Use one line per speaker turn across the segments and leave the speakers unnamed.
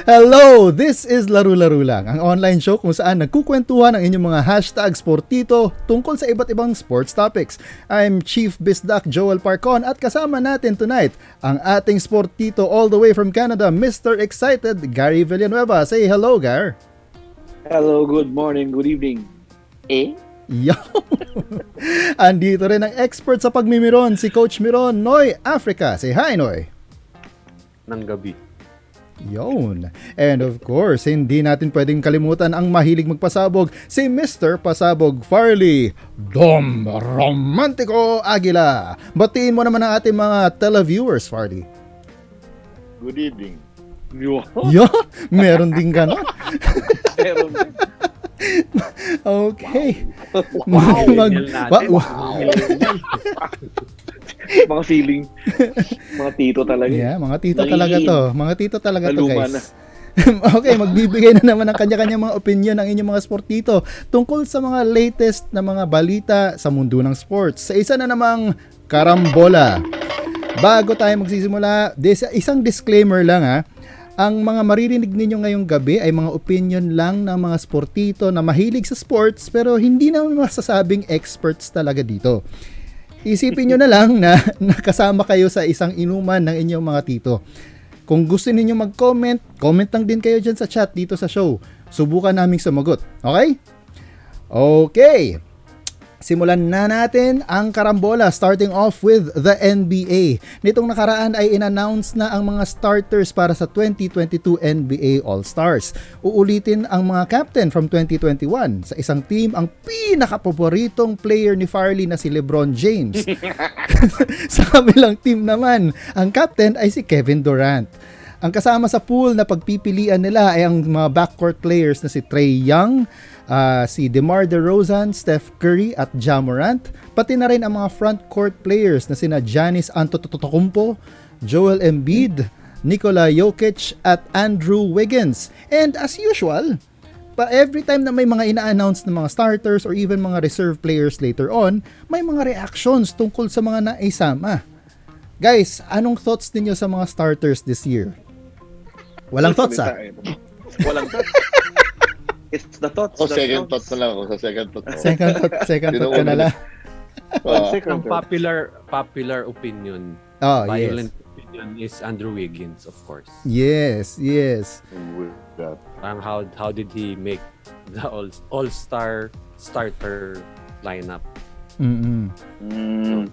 Hello! This is Laro-Laro lang, ang online show kung saan nagkukwentuhan ang inyong mga hashtag sportito tungkol sa iba't ibang sports topics. I'm Chief Bisdak Joel Parcon at kasama natin tonight ang ating sportito all the way from Canada, Mr. Excited Gary Villanueva. Say hello, Gar.
Hello, good morning, good evening.
Yo! Andito rin ang expert sa pagmimiron, si Coach Miron, Noy Africa. Say hi, Noy.
Ng gabi.
Yun. And of course, hindi natin pwedeng kalimutan ang mahilig magpasabog, si Mr. Pasabog Farley, Dom Romantico Aguila. Batiin mo naman ang ating mga televiewers, Farley.
Good evening.
Yo, meron din gano'n.
Meron din.
Okay.
Wow.
Mga feeling. Mga tito talaga.
Yeah, mga tito talaga to. Mga tito talaga to,
Naluma
guys. Okay, magbibigay na naman ng kanya-kanya mga opinion ang inyong mga sportito tungkol sa mga latest na mga balita sa mundo ng sports. Sa isa na namang karambola. Bago tayo magsisimula, isang disclaimer lang ha. Ang mga maririnig ninyo ngayong gabi ay mga opinion lang ng mga sportito na mahilig sa sports pero hindi naman masasabing experts talaga dito. Isipin nyo na lang na nakasama kayo sa isang inuman ng inyong mga tito. Kung gusto niyo mag-comment, comment lang din kayo dyan sa chat dito sa show. Subukan naming sumagot. Okay? Okay. Simulan na natin ang karambola, starting off with the NBA. Nitong nakaraan ay in-announce na ang mga starters para sa 2022 NBA All-Stars. Uulitin ang mga captain from 2021. Sa isang team, ang pinaka-paboritong player ni Farley na si LeBron James. Sa kabilang team naman, ang captain ay si Kevin Durant. Ang kasama sa pool na pagpipilian nila ay ang mga backcourt players na si Trae Young, si DeMar DeRozan, Steph Curry at Ja Morant, pati na rin ang mga frontcourt players na sina Giannis Antetokounmpo, Joel Embiid, Nikola Jokic at Andrew Wiggins. And as usual, every time na may mga ina-announce na mga starters or even mga reserve players later on, may mga reactions tungkol sa mga naisama. Guys, anong thoughts niyo sa mga starters this year? Walang thoughts
Walang thoughts. It's the thoughts.
Second thought na lang ako.
Second thought ka na lang.
Ang popular opinion, violent opinion is Andrew Wiggins, of course.
Yes.
How did he make the all-star starter lineup?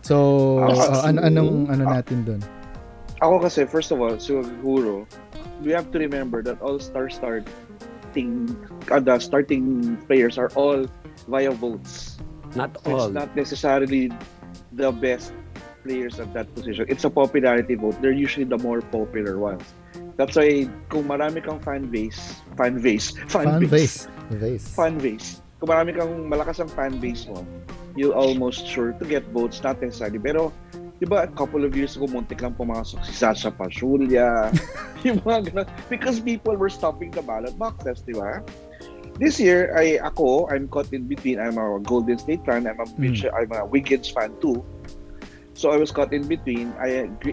So, ano natin doon?
Ako kasi, first of all, siguro, we have to remember that all-star the starting players are all via votes.
Not
So
all.
it's not necessarily the best players at that position. It's a popularity vote. They're usually the more popular ones. That's why kung marami kang fan base. Kung marami kang malakas ang fan base mo, you're almost sure to get votes, not necessarily. Pero, di ba, a couple of years ago, muntik lang pumasok si Sasha Pachulia, yung mga ganun. Because people were stopping the ballot boxes, di ba? This year, I'm caught in between. I'm a Golden State fan. I'm a Wiggins fan too. So I was caught in between.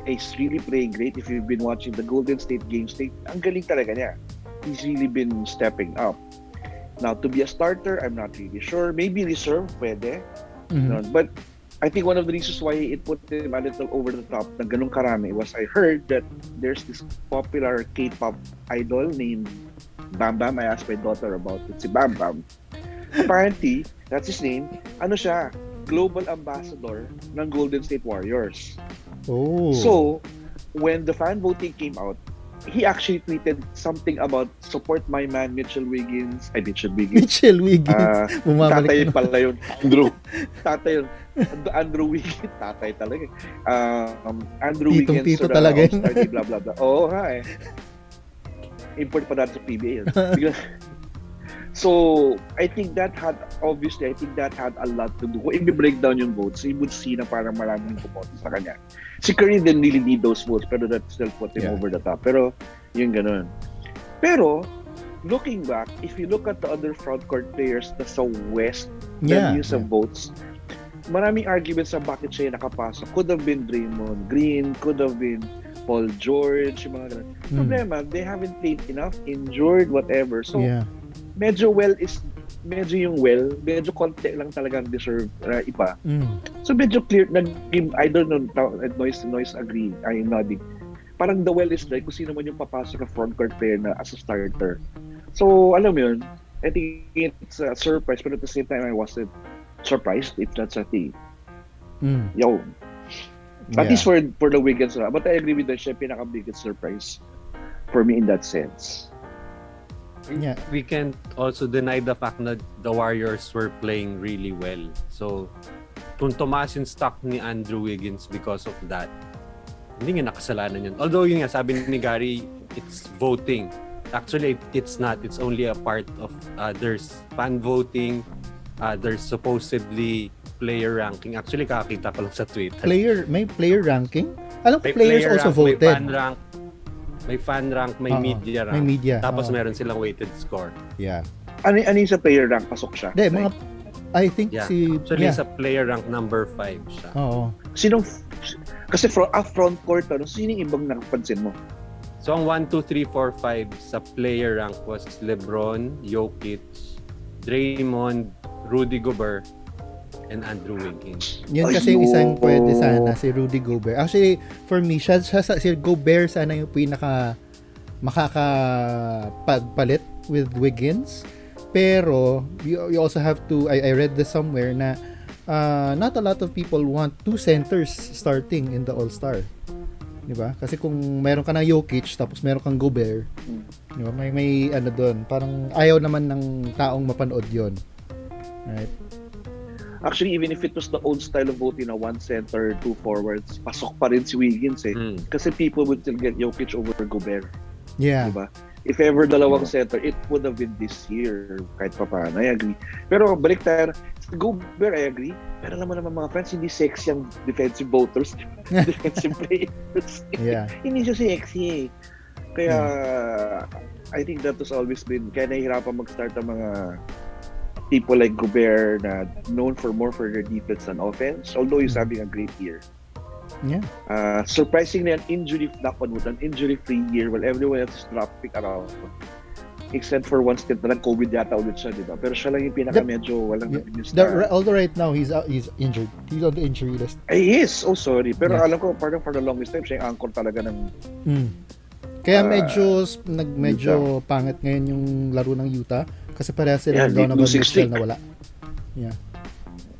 He's really playing great. If you've been watching the Golden State games, ang galing talaga niya. He's really been stepping up. Now, to be a starter, I'm not really sure. Maybe reserve, pwede. But I think one of the reasons why it put him a little over the top na ganun karami was I heard that there's this popular K-pop idol named Bam Bam. I asked my daughter about it. Si Bam Bam. Apparently, that's his name. Ano siya? Global ambassador ng Golden State Warriors.
Oh.
So, when the fan voting came out, he actually tweeted something about support my man Mitchell Wiggins. Tatay pala yun. Tatay yun. Andrew Wiggins. Tatay talaga. Andrew Wiggins.
Tito talaga yun.
Blah, blah, blah. Oo nga eh. Import pa dati sa PBA yun. So, I think that had a lot to do. Kung i-break down yung votes, you would see na parang maraming bumoto sa kanya. Si Curry didn't really need those votes, pero that still put him over the top. Pero, yung ganun. Pero, looking back, if you look at the other frontcourt players na sa West, na use of votes, maraming arguments sa bakit siya nakapasok. Could have been Draymond Green, could have been Paul George, yung mga ganun. Problema, they haven't played enough, injured, whatever. So, medyo konti lang talagang deserve iba. So medyo clear, I don't know, noise agree, I'm nodding. Parang the well is dry kung sino man yung papasok na frontcourt player na as a starter. So, alam mo yun, I think it's a surprise, but at the same time, I wasn't surprised if that's a thing. Yo. At least for the Wiggins. But I agree with the siya pinaka-biggest surprise for me in that sense.
Yeah.
We can't also deny the fact that the Warriors were playing really well. So, kung tumaas yung stock ni Andrew Wiggins because of that, hindi nga nakasalanan yun. Although yun nga, sabi ni Gary, it's voting. Actually, it's not. It's only a part of there's fan voting, there's supposedly player ranking. Actually, kakakita ko lang sa Twitter.
May player ranking? Alam ko players also voted.
May fan rank, may media rank.
May media.
Tapos meron silang weighted score.
Yeah.
Ano yung sa player rank? Pasok siya?
Hindi, I think
Actually, sa player rank number 5 siya.
Oo.
Kasi front court, sino yung ibang nakapansin mo?
So, ang 1, 2, 3, 4, 5 sa player rank was LeBron, Jokic, Draymond, Rudy Gobert, and Andrew Wiggins.
Yun kasi yung isang pwede sana, si Rudy Gobert. Actually, for me, si Gobert sana yung makakapagpalit with Wiggins. Pero, you also have to, I read this somewhere na not a lot of people want two centers starting in the All-Star. Diba? Kasi kung meron ka ng Jokic tapos meron kang Gobert, diba? May ano doon, parang ayaw naman ng taong mapanood yon. Right?
Actually, even if it was the old style of voting na one center, two forwards, pasok pa rin si Wiggins eh. Kasi people would still get Jokic over Gobert.
Yeah.
Diba? If ever dalawang center, it would have been this year kahit pa paano. I agree. Pero balik tayo, Gobert, I agree. Pero naman mga fans, hindi sexy ang defensive voters, defensive players.
Yeah.
Hindi siya sexy eh. Kaya, I think that has always been, kaya nahihirapan mag-start ang mga people like Gobert na known for their defense and offense, although he's having a great year.
Yeah.
Surprisingly, an injury-free year while everyone else is dropping around. Except for one stint na nag-COVID yata ulit siya, di ba? Pero siya lang yung medyo walang news na.
Although right now, he's injured. He's on the injury list.
He is. Oh, sorry. Pero alam ko, parang for the longest time, siya yung anchor talaga ng...
Kaya medyo pangit ngayon yung laro ng Utah kasi parehas sila ng Donovan Mitchell na wala. Yeah.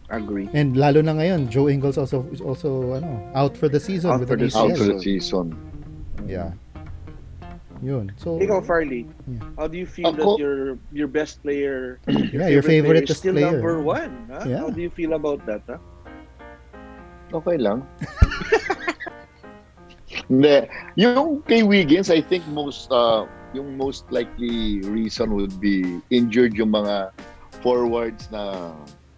Agree.
And lalo na ngayon, Joe Ingles also out for the season with an ACL.
Out for the season.
Yeah. Yun. So
ikaw, Farley, how do you feel that your best player,
your favorite
is still
player.
number one? Huh?
Yeah.
How do you feel about that? Huh?
Okay lang. Hindi. Yung kay Wiggins, I think yung most likely reason would be injured yung mga forwards na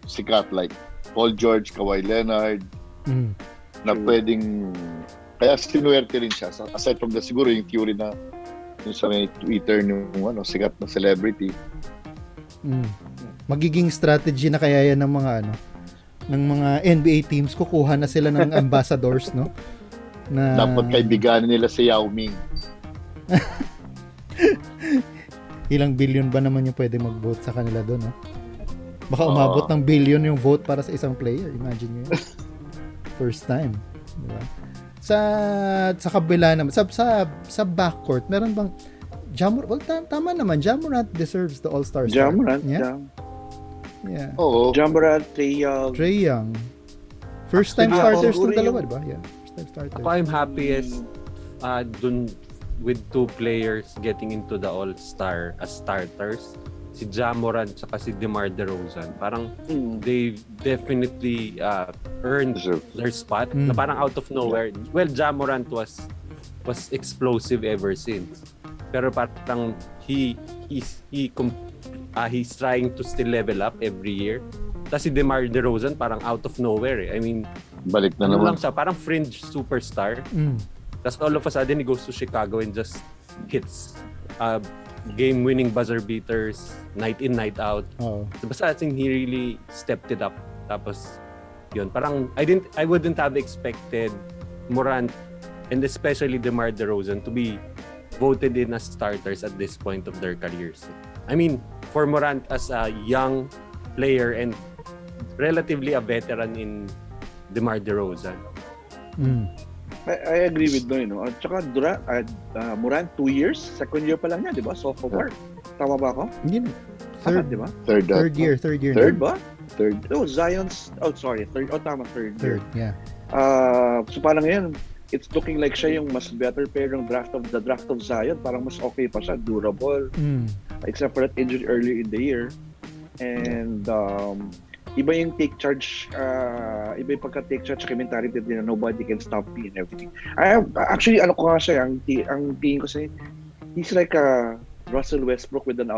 sikat like Paul George, Kawhi Leonard, na pwedeng, kaya sinuwerte rin siya. Aside from that, siguro yung theory na yung sa may Twitter yung sikat na celebrity.
Magiging strategy na kaya yan ng mga NBA teams, kukuha na sila ng ambassadors, no? Na
dapat kaibigan nila si Yao Ming.
Ilang billion ba naman yung pwede mag-vote sa kanila doon, no? Baka umabot ng billion yung vote para sa isang player. Imagine mo yun. First time. Diba? Sa kabila naman, sa backcourt, meron bang tama naman, Ja Morant deserves the All-Star
Ja Morant,
yeah.
Oo.
Ja Morant, Trae Young.
First time starters tong dalawa, diba? Yeah. First time starters.
Ako, I'm happiest dun with two players getting into the All-Star as starters. Si Ja Morant at si DeMar DeRozan. Parang they definitely earned their spot na parang out of nowhere. Well, Ja Morant was explosive ever since. Pero parang he's trying to still level up every year. Tapos si DeMar DeRozan parang out of nowhere. I mean,
balik na naman.
Lang siya, parang fringe superstar. Tapos all of a sudden, he goes to Chicago and just hits game-winning buzzer beaters, night in, night out. So, basta I think he really stepped it up. Tapos, yun, parang I wouldn't have expected Morant and especially DeMar DeRozan to be voted in as starters at this point of their careers. I mean, for Morant as a young player and relatively a veteran in DeMar DeRozan.
I agree with Noy, no? At saka Morant, 2 years, second year pa lang niya, di ba? Sophomore. Tama ba ako?
Yun.
Tama,
Third,
di ba?
third year.
Third ba?
Third.
No, Zion's, third. Tama, third year.
Third, yeah.
So parang ngayon, it's looking like siya yung mas better player ng draft of Zion. Parang mas okay pa siya, durable. Except for that injury earlier in the year. And iba yung take charge, iba yung pagka-take charge commentary din na nobody can stop me and everything. Actually, ano ko nga siya, ang tingin ko sa'yo, he's like a Russell Westbrook with an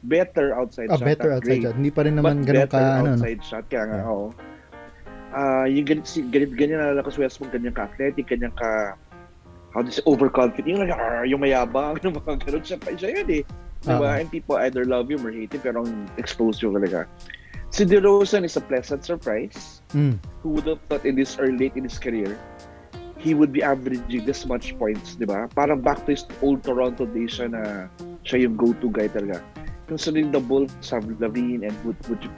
better outside shot.
Better outside shot. Hindi pa rin naman ganun ka,
outside shot. Kaya nga, oo. Yung ganyan na lakas Westbrook, ganyan ka-athletic, ganyan ka, overconfident, yung mayabang, yung mga ganun, siya yun eh. Diba? And people either love him or hate him, pero ang exposed yung talaga. Si DeRozan is a pleasant surprise. Who would have thought late in his career, he would be averaging this much points, diba? Parang back to his old Toronto days na siya yung go-to guy talaga. Considering the Bulls have Lavine and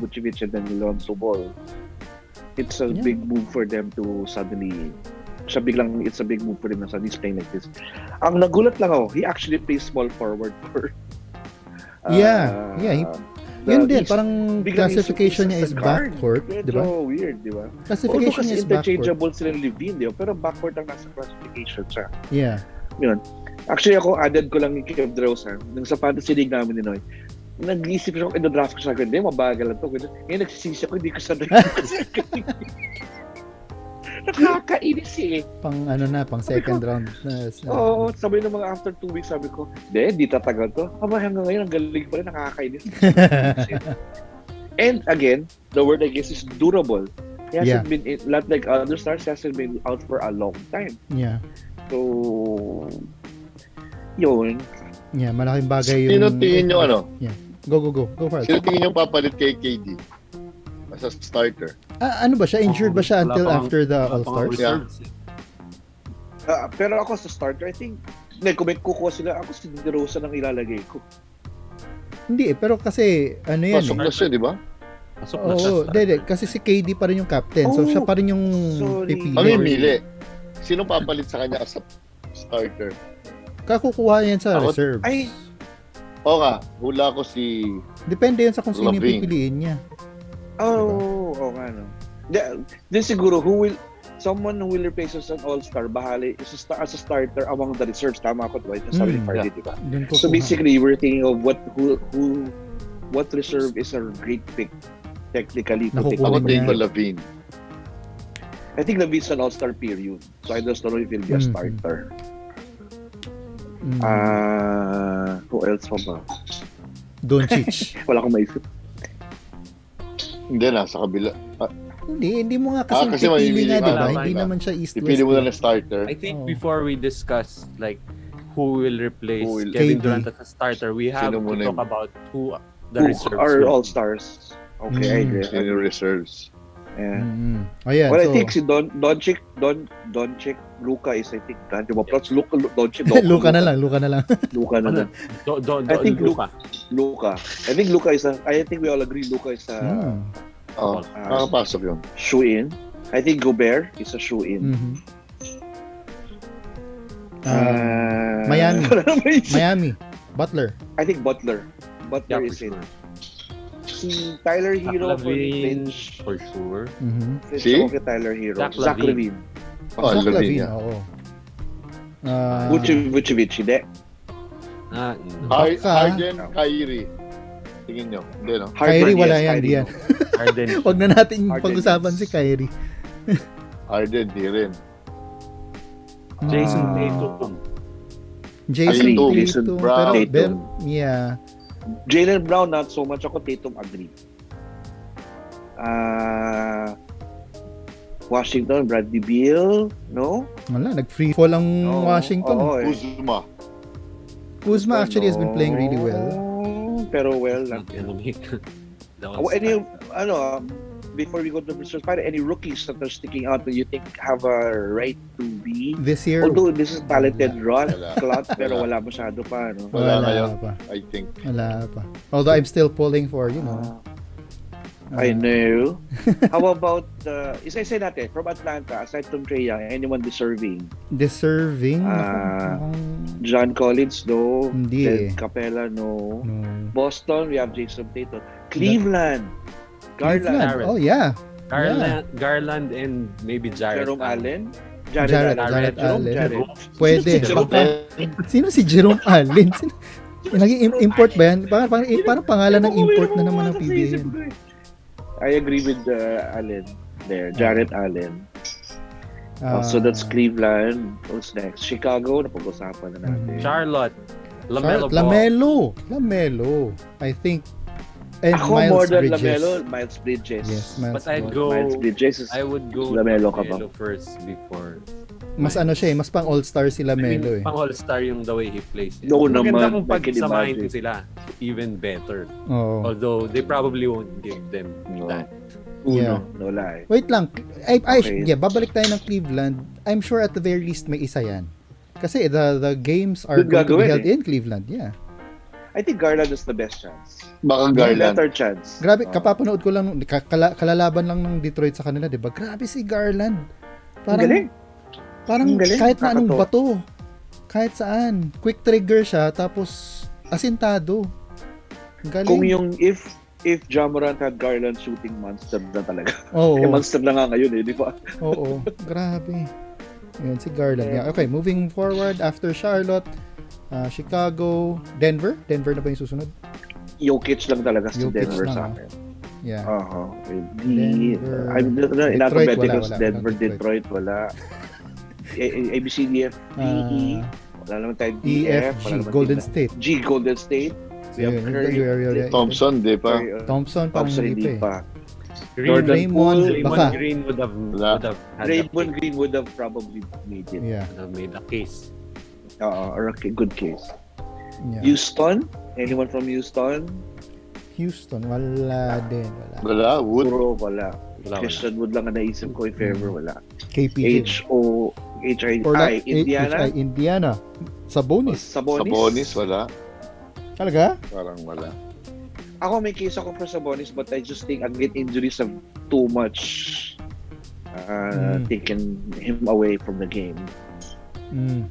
Vucevic and then Lonzo Ball, it's a big move for them to suddenly it's a big move for them na suddenly playing like this. Ang nagulat lang ako, he actually plays small forward for
yun din, parang classification niya is backcourt, di ba?
Medyo weird, di ba?
Classification niya is backcourt.
Interchangeable sila ng Levine, di ba? Pero backcourt ang nasa classification siya.
Yeah.
Yun. Actually, ako, added ko lang yung Kev DeRozan. Nung sa fantasy league namin ni Noy, nag-iisip ko, in-draft ko siya, hindi, mabagal lang to. Ngayon, nagsisisi ako, hindi ko sa nakakainis eh.
Pang second round.
Oo, sabi ng mga after 2 weeks, sabi ko, hindi tatagal to. Hanggang ngayon, ang galing pa rin, nakakainis. And again, the word I guess is durable. He hasn't been, not like other stars, he hasn't been out for a long time.
Yeah.
So, yun.
Yeah, malaking bagay yung...
Sino tingin nyo
Yeah. Go for it.
Sino tingin nyo papalit kay KD? As a starter?
Ano ba siya? Injured ba siya until after the All-Stars?
Yeah.
Pero ako sa starter, I think, kung may kukuha sila, ako si DeRozan ang ilalagay ko.
Hindi pero kasi, ano yan
Pasok na siya, di ba?
Kasi si KD pa rin yung captain. So, siya pa rin yung pipili.
Ang mili. Sino papalit sa kanya as a starter?
Kakukuha yan sa reserves.
Oo nga, hula ko si...
Depende yan sa kung sino yung pipiliin niya.
Oo nga, no. Then siguro, someone who will replace us an all-star, bahali, as a starter among the reserves. Tama ako, diba? Sabi ni Farley, diba? So basically, we're thinking of what reserve is a great pick, technically.
Ako tingin ko Lavine.
I think Lavine's an all-star period. So I just don't know if he'll be a starter. Who else pa ba?
Doncic.
Wala akong maisip.
Hindi, nasa kabila.
Hindi mo nga kasi pipili nga, diba? Hindi naman siya east-west.
Pipili mo na starter.
I think before we discuss like who will replace Kevin Durant as a starter, we have to talk about who the reserves
are all-stars. Okay, I agree.
Sino reserves?
Yeah.
Ayan,
I think si Doncic, Luka is I think plus Doncic.
Luka na lang.
I think Luka. I think Luka is I think we all agree Luka is
nakapasok yun.
Shoe-in. I think Gobert is a shoe-in.
Miami. Butler.
I think Butler is in. Si Tyler Hero
for sure.
Si?
Okay, Tyler Hero.
Zach
Levine.
Zach Levine, oo.
Vucevic, hindi.
Harden, Kyrie. Tingin nyo. Hindi, no?
Kyrie, wala yan. Diyan. Huwag na natin pag-usapan si Kyrie.
Harden, di rin.
Jason Tatum.
Tatum.
Brown.
Pero, yeah.
Jaylen Brown, not so much. Ako, Tatum, agree. Washington, Bradley Beal, no?
Wala, nag-free fall ang Washington. Kuzma actually has been playing really well.
Pero well, before we go to the research, any rookies that are sticking out that you think have a right to be?
This year,
Although this is talented
Wala.
Clot, pero
Wala.
wala masyado pa, no?
Wala ngayon.
pa.
I think.
Wala pa. Although I'm still pulling for,
I know. How about isa-isa natin from Atlanta, aside from Trey Young, anyone deserving?
Deserving.
John Collins, no.
Hindi
Ted
eh.
Capella, no.
No.
Boston, we have Jason Tatum. Cleveland, Garland,
Oh, yeah.
Garland and maybe Jared
Jerome Allen.
Jared
Jerome
Allen. Pwede.
Jerome
Sino si Jerome Allen? Naging import ba yan? Parang pangalan ng import na naman ng PBA yan.
I agree with Allen there. Jared Allen. So that's Cleveland. What's next? Chicago, napag-usapan na natin.
Charlotte. Lamelo.
Lamelo. I think. And
Ako
Miles
more than
Bridges.
Lamelo, Miles Bridges.
Yes, Miles
But I'd
Bridges.
go.
Miles Bridges is
I would go
Lamelo ka
Lamelo
ba?
first before.
Mas ano siya eh, mas pang all-star si Lamelo eh.
Pang all-star yung the way he plays.
No
Maganda
naman,
kung
I can
pagsamahin
imagine.
sila, even better.
Oo.
Although, they probably won't give them that.
Yeah.
No lie.
Wait lang.
Okay.
Babalik tayo ng Cleveland. I'm sure at the very least may isa yan. Kasi the games are
Good
going to be
gagawin
held
eh.
in Cleveland. Yeah.
I think Garland is the best chance.
Baka Garland.
Better chance.
Grabe, kapapanood ko lang, kalalaban lang ng Detroit sa kanila, di ba? Grabe si Garland.
Ang galing.
Parang
Ang galing.
kahit na anong
Kakato.
bato. Kahit saan. Quick trigger siya, tapos asintado. Ang galing.
Kung yung if Ja Morant had Garland shooting monster na talaga.
Oo.
Monster na nga ngayon di ba?
Oo. Grabe. Yun, si Garland. Yeah. Okay, moving forward after Charlotte, Chicago, Denver. Denver na ba yung susunod?
Jokic lang talaga si
Jokic
Denver
lang,
sa akin.
Yeah.
Denver. I'm
Detroit,
inalphabetical.
wala.
Denver,
Walang Detroit.
Detroit, wala. A, B, C, D, F, D, E. Wala naman tayo D,
E, F,
F.
G,
Wala naman
Golden
tayo
State.
G, Golden State. We have
Yun,
Curry.
yun.
Thompson, di pa.
Thompson, parang
Thompson,
hindi
hindi
pa eh.
pa.
Green,
Raymond, baka.
Green would have had
Raymond Green would have probably made it.
Yeah.
made a case.
Or a good case.
Yeah.
Houston? Anyone from Houston?
Houston, wala din. Wala.
Wala, Wood.
Puro wala.
Wala.
Christian Wood lang ang naisip ko if ever wala.
KPJ.
H-I, Indiana?
Indiana. Sabonis.
Sabonis?
Wala.
Talaga?
Parang wala.
Ako may case ako for Sabonis but I just think again injuries have too much taken him away from the game.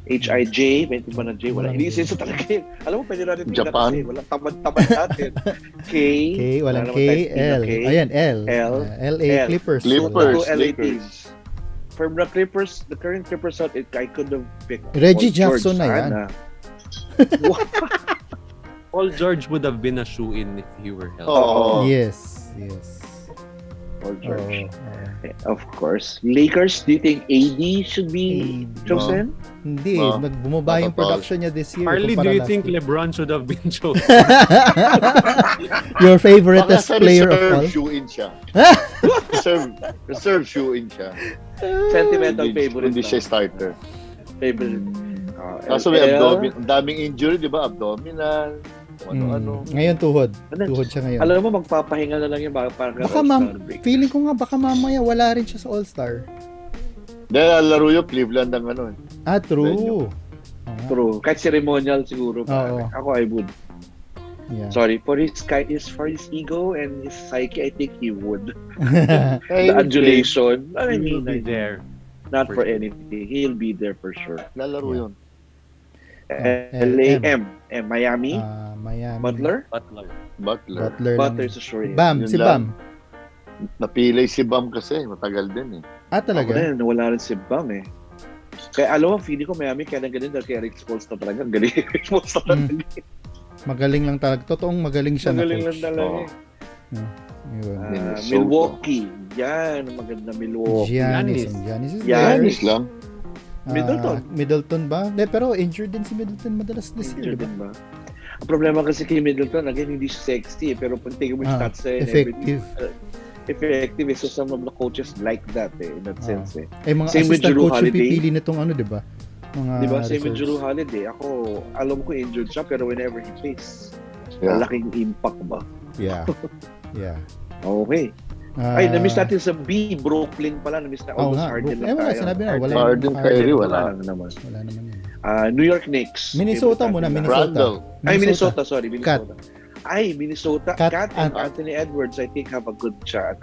H-I-J, may ba na J? Wala. Hindi isa talaga yun. Alam mo, pwede natin tingnan
Japan?
kasi walang tamad-tamad natin. K.
Walang
wala
K,
naman tayong
L.
K.
Ayan, L.
L.
LA
L.
Clippers.
Clippers.
Two LA
Lakers.
teams. From the Clippers, the current Clippers out, I could have picked
Reggie
Paul
Jackson na
George,
yan.
sana.
Paul George would have been a shoe-in if he were healthy.
Oo.
Yes.
Paul George.
Oo.
Of course. Lakers, do you think AD should be
AD.
chosen?
Hindi,
No.
bumaba yung production niya this year.
Harley, do
kumpara
you
last
think
year.
LeBron should have been chosen?
Your favoriteest
Baka sa
player of all?
reserve shoe-in siya. Reserve shoe-in siya.
Sentimental favorite.
Hindi siya starter.
Favorite.
Kaso may abdomen. Ang daming injury, di ba? Abdominal. Ano.
Ngayon tuhod.
Ano?
Tuhod siya ngayon.
Alam mo, magpapahinga na lang yung para
Baka feeling ko nga baka mamaya wala rin siya sa All-Star.
Dahil laro yung Cleveland ng ano eh.
True.
Venue.
True. Kahit ceremonial siguro.
Oo.
Ako, I would.
Yeah.
Sorry, for his ego and his psyche, I think he would.
Hey,
The adulation. I
He will
mean,
be there.
not
For
for
sure.
anything. He'll be there for sure.
Lalaro
Yeah.
yun.
LA, M. Miami.
Miami.
Butler.
Butler.
Butler.
Lang.
Butler is a sure.
Bam,
Yun
si
lang.
Bam.
Napilay si Bam kasi. Matagal din eh.
Talaga?
Ako rin, wala rin si Bam eh. Kaya alam mo, feeling ko Miami kaya nang ganun dahil kay Rick Spoelstra talaga. Ang galing Rick Spoelstra talaga.
Magaling lang talaga. Totoong magaling siya
Magaling
na
lang
coach.
talaga eh.
Yun.
Minnesota.
Milwaukee. Yan, maganda Milwaukee.
Giannis.
Giannis.
Giannis is
Giannis.
there.
lang.
Middleton.
Middleton ba? Pero injured din si Middleton madalas this year,
Injured
di
din
ba?
ba? Ang problema kasi kay Middleton, again, hindi siya sexy eh, pero pag tingin mo yung stats eh,
effective.
Effective eh. So some of the coaches like that eh, in that sense eh.
Mga
Same with
assistant
Jrue
coach yung
Holiday.
pipili nitong di ba? Mga
Di ba? Same with
reserves.
Jrue Holiday. Ako, alam ko injured siya, pero whenever he plays,
Yeah.
malaking impact ba?
Yeah. Yeah.
Okay. Ay, na-miss natin sa B, Brooklyn pala. Na-miss na.
Oo
Almost
nga,
Harden
Brooklyn.
lang
Wala,
tayo.
sinabi na, wala.
Harden, Kyrie, wala.
Wala naman.
Wala naman yun.
New York Knicks.
Minnesota muna, Minnesota.
Randall.
Ay, Minnesota. Sorry, Minnesota. Ay, Minnesota.
Cat
Cat and
and-
Anthony Edwards, I think, have a good chance.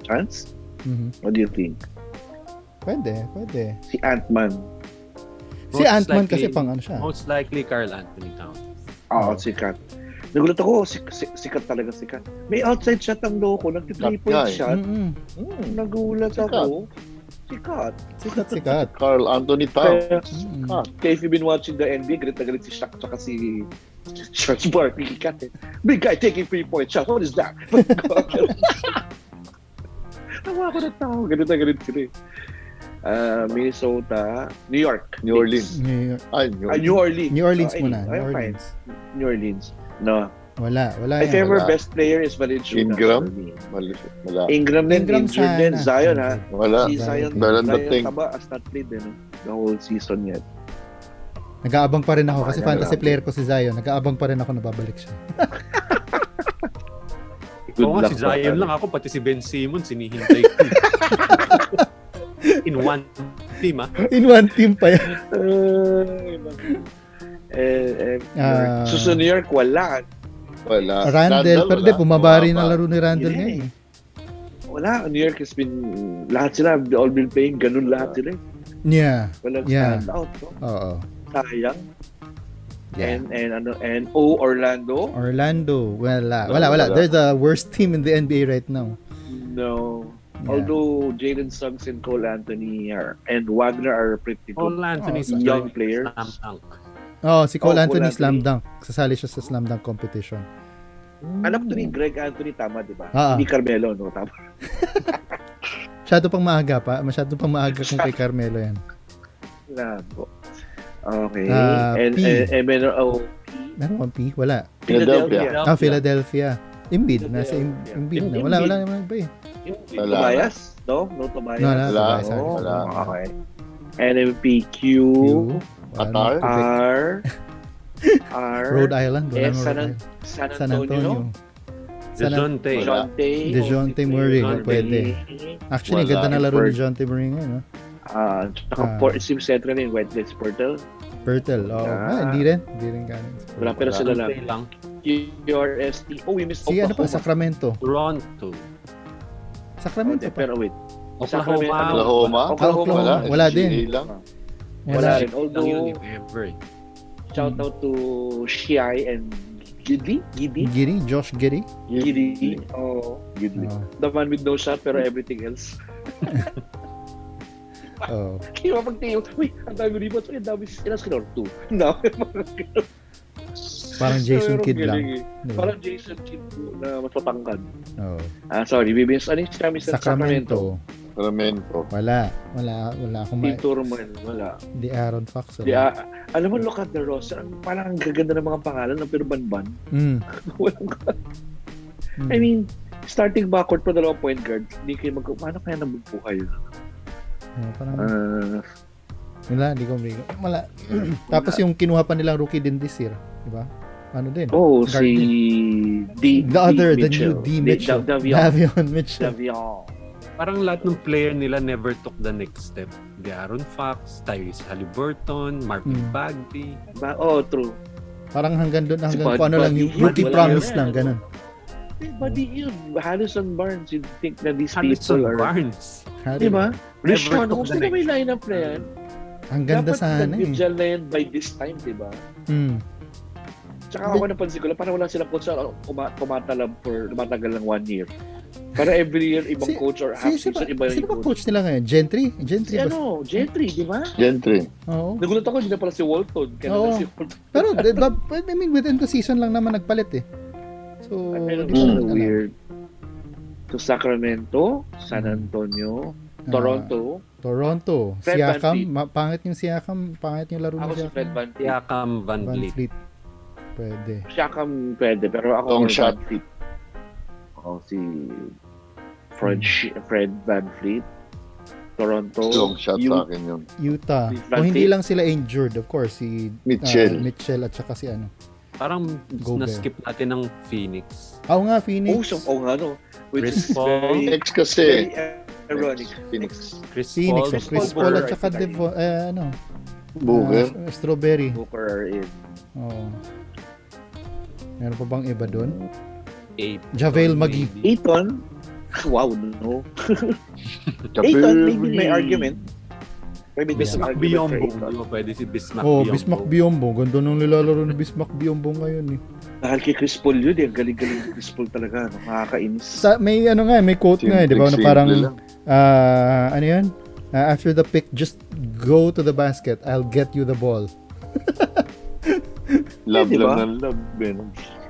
Chance?
Mhm.
What do you think?
Pwede.
Si Ant-Man.
Si
Most
Ant-Man
likely-
kasi pang ano siya.
Most likely Carl Anthony Towns.
Oo, si Cat. Nagulat ako, sikat talaga si Cat. May outside shot ang loko, nag-3-point
Cat guy.
shot.
Mm-mm.
Nagulat
Sikat.
ako. Sikat.
Sikat.
Carl Anthony Towns.
Mm-mm.
Kaya if you've been watching the NBA, galit na galit si Shaq tsaka si Charles Barkley kay Cat. Big guy taking 3-point shot. What is that? Tawa ako na tao. Galit na galit sila eh. Minnesota, New York.
New Orleans.
New York.
New Orleans.
New Orleans
Oh,
muna.
ay,
New
fine.
Orleans.
New Orleans. No.
Wala
My
yan.
favorite
Wala.
best player is Valenciunas.
Ingram?
for me.
Wala.
Ingram din.
Ingram
Injured din.
sana.
Zion ha.
Wala.
Si Zion.
Meron
Zion
dating.
taba has not played the whole season yet.
Nag-aabang pa rin ako kasi
Wala
fantasy
lang.
player ko si Zion. Nag-aabang pa rin ako na babalik siya.
Oo nga, si Zion lang ako, pati si Ben Simmons, sinihintay ko. In one team,
In one team pa yan.
So sa New York, wala.
Wala.
Randall, pero di,
wala.
bumaba rin
Bumaba.
ang laro ni Randall
Yeah.
ngayon.
Wala. New York has been, lahat sila, they all been playing, ganun lahat sila.
Yeah.
Walang
Yeah.
stand out. No?
Oo.
Sayang.
Yeah.
And Orlando?
Orlando, wala.
Wala.
They're the worst team in the NBA right now.
No.
Yeah.
Although Jalen Suggs and Cole Anthony and Wagner are pretty
All
good.
Anthony's
young players.
Slam dunk.
Oh, si Cole
Oh,
Anthony
Cole
slam
Anthony.
dunk. Sasali siya sa slam dunk competition.
Anak to ni Greg Anthony, tama, di ba?
Ah.
Hindi Carmelo, no? Tama.
Masyado pang maaga pa. Masyado pang maaga kung kay Carmelo yan.
Labo. Okay.
P.
Meron,
Meron bang P? Wala.
Philadelphia.
Philadelphia. Embiid. Nasa
Philadelphia.
Embiid na.
Embiid.
Wala naman ba eh.
Wala.
Tobias? No? No Tobias?
No, wala.
Wala.
Sorry.
Wala.
Okay. NMPQ.
Wala.
R.
Rhode Island. Wala
Eh,
nang Rhode Island.
San
San
Antonio.
Antonio. San
DeJounte.
Wala.
DeJounte Murray.
DeJounte.
Pwede. Actually,
Wala.
ganda na laro ni DeJounte Murray ngayon. No?
Tsaka Sim Central in Whitelist Portal.
Pirtle. Oh, hindi rin. Hindi rin ganun.
Wala, pero sila lang.
DeJounte lang.
QRST. Oh, we missed
Si ano pa,
Oklahoma.
Sacramento.
Toronto.
Sacramento pa.
Pero wait.
Oklahoma.
Oklahoma.
Wala. Wala
SGA
din.
lang.
Wala rin.
Lang yun,
Although,
if ever.
shout out to Shiai and Giddy.
Josh Giddy.
Giddy. Oh,
Oh.
the man with no shot pero everything else.
Oh.
Kaya pag tayo, uy, ang dami rebounds. Uy, ang dami ilang skinor? 2. No.
Parang Jason
Pero
Kidd lang.
galing eh.
Diba?
Parang Jason Kidd na mas matangkad.
Oh.
Sorry, bibis. Ano yung sinabi sa Sacramento?
Sacramento.
Wala akong
Di Turman, wala.
Di Aaron Fox.
Di, alam mo, look at the roster. Parang ang gaganda ng mga pangalan ng pero ban-ban. Walang I mean, starting backward pa dalawang point guard, hindi kayo paano kaya nabubuhay yun?
Parang, wala, wala. Tapos yung kinuha pa nilang rookie din this year. Diba? Ano din? Guard
si
din. The new D. Mitchell. Davion Mitchell.
Davion.
Parang lahat ng player nila never took the next step. Aaron Fox, Tyrese Haliburton, Marvin Bagley.
True.
Parang hanggang doon,
Si
hanggang kung ano lang yung
Buddy,
rookie
wala
promise
yun.
lang, ganun.
Buddy yun. Harrison Barnes, you'd think na these
Harrison
people are...
Barnes.
Diba? Rishon
took
Holmes,
the
na may lineup na yan.
Ang ganda
Dapat
sana eh.
nag-vigil na yan by this time, diba? Tsaka ako napansin ko lang, parang wala silang coach na tumatagal ng 1 year. Para every year, ibang coach or half season, iba
Sino
yung
ba coach nila ngayon? Gentry? Gentry
Si
ba?
Gentry, di ba?
Gentry.
Oo.
Nagulat ako, hindi na pala si Walton. Kaya
Oo.
naman si Walton.
Pero, I mean, within the season lang naman nagpalit eh. So,
Pero
di ko naman alam.
weird. To Sacramento, San Antonio, Toronto.
Toronto.
Fred
Siakam.
VanVleet.
Pangit yung Siakam. Pangit yung laro
Ako
ni
si
Siakam.
Fred VanVleet.
Siakam, Van Vliet.
Pwede.
Siakam pwede, pero ako
Long
more
shot.
VanVleet. Si Fred VanVleet. Toronto.
Long shot sa akin yun.
Utah.
Si
Kung hindi
VanVleet.
lang sila injured, of course, si
Mitchell.
Mitchell at saka si ano.
Parang
Go
na-skip natin ng Phoenix.
Oo nga, Phoenix.
Nga, no? Which
Chris
is
Paul.
very,
Phoenix kasi.
very ironic.
Phoenix.
Chris
Phoenix.
Paul.
So, Chris
Paul
Paul
Booker,
at saka
I think.
Booker.
Strawberry.
Booker are in.
Oo. Meron pa bang iba doon?
8.
Javel Magui.
Ayton, wow, no. Ayton, maybe may argument. Maybe there's an
Bismack
argument for
Biyombo.
Ayton.
Di ba pwede si Bismack
Oh,
Biyombo?
Bismack Biyombo. Ganda nung nilalaro ni Bismack Biyombo ngayon eh.
Dahil kay Chris Paul yun, ang galing-galing ni Chris Paul talaga. No? Nakakainis.
May ano nga, may quote nga, di ba? Na parang, ano yan? After the pick, just go to the basket. I'll get you the ball.
Love
diba?
lang ng love.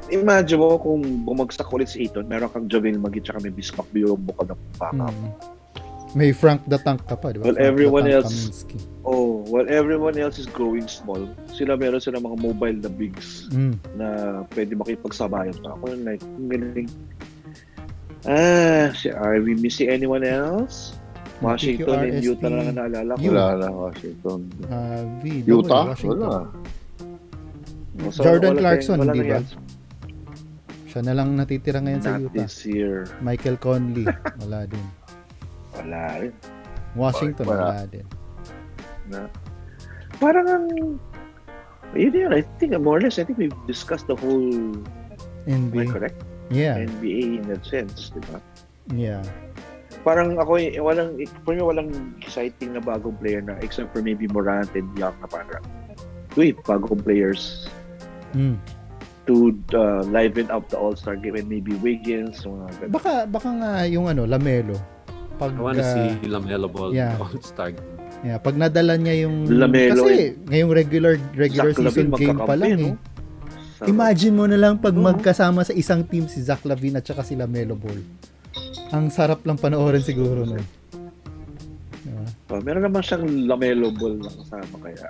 Imagine mo kung bumagsak ulit si Ayton, meron kang Javel Magui tsaka may Bismack Biyombo ka na backup.
May Frank the Tank ka pa, di ba?
Well,
Frank
everyone
the Tank
else-
Kaminsky.
Oh, while everyone else is growing small, meron sila mga mobile na bigs na pwede makipagsabayan pa. Ako like, ang galing. Are we missing anyone else? Washington and
QRST.
Utah na lang ang naalala ko.
Wala na Washington.
Utah?
Washington.
Wala.
So,
Jordan
wala
Clarkson,
tayong- wala
di
na
ba?
yan.
Siya na lang natitira ngayon sa
Not
Utah.
this year.
Michael Conley, wala din.
Wala rin.
Washington,
Wala.
wala din.
Parang yun yun. I think more or less, I think we've discussed the whole, am I
NBA.
correct?
Yeah,
NBA in that sense, di ba?
yeah.
Parang ako, for me, walang exciting na bagong player na except for maybe Morant and Young na parang, bagong players to liven up the All-Star game and maybe Wiggins. Mga ganun.
Baka nga yung Lamelo. Pag,
I wanna see Lamelo Ball
yeah.
All-Star.
yeah, pag nadala niya yung...
Lamelo
kasi ngayong regular
Zach
season
Lavine
game pa lang
magkakampi,
eh.
no? Sa-
Imagine mo na lang pag
Oo.
magkasama sa isang team si Zach Lavine at saka si Lamelo Ball. Ang sarap lang panoorin siguro nun. Diba?
meron naman siyang Lamelo Ball na kasama kaya.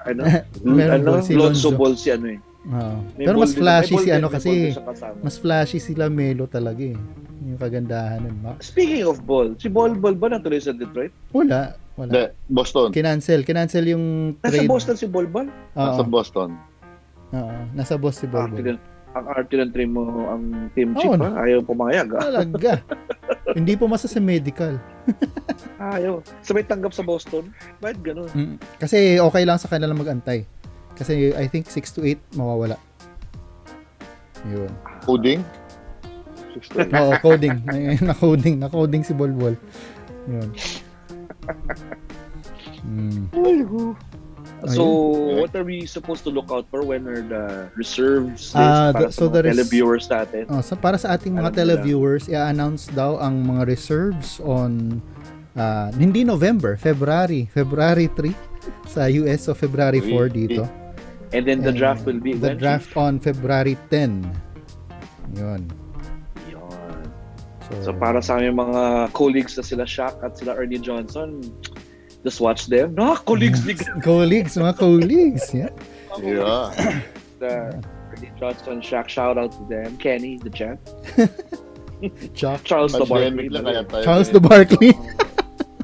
Meron ball si
Lonzo
Lonzo.
Ball si ano eh.
Oo.
May
Pero
ball
mas
din-
flashy
may ball
si
din-
ano
may
kasi.
ball din siya kasama.
Mas flashy si Lamelo talaga eh. Yung kagandahan nun.
Speaking of ball, si Ball ba natuloy sa Detroit?
Wala.
Hindi, Boston.
Kinancel yung
Nasa
trade.
Boston si Ball?
Nasa
Oo.
Boston.
Oo. Nasa Boston si Ball.
Ang arte ng team mo, ang team
Oo,
chief,
no.
ha? Ayaw pumayag. Ha?
Talaga. Hindi pumasa sa medical.
Ayaw. Sabay tanggap sa Boston? Bakit ganun?
Kasi okay lang sa kanila mag-antay. Kasi I think 6 to 8 mawawala. Yun.
Coding.
Oo, coding. Na-coding si Bolbol. Yun.
So, what are we supposed to look out for? When are the reserves list
Ah,
para
so
sa
the
mga televiewers natin?
Para sa ating mga
Alam nila.
televiewers, i-announce daw ang mga reserves on hindi November, February 3 sa US, so February 4 dito.
And then the
And
draft will be
the
when?
draft on February 10. Yun.
Yun. So, para sa aming mga colleagues na sila Shaq at sila Ernie Johnson, just watch them. No, colleagues ni
mga colleagues. Yeah.
Yeah.
the Ernie Johnson, Shaq, shout out to them. Kenny, the champ. Charles the Barkley.
Pandemic lang kaya tayo.
Charles the Barkley.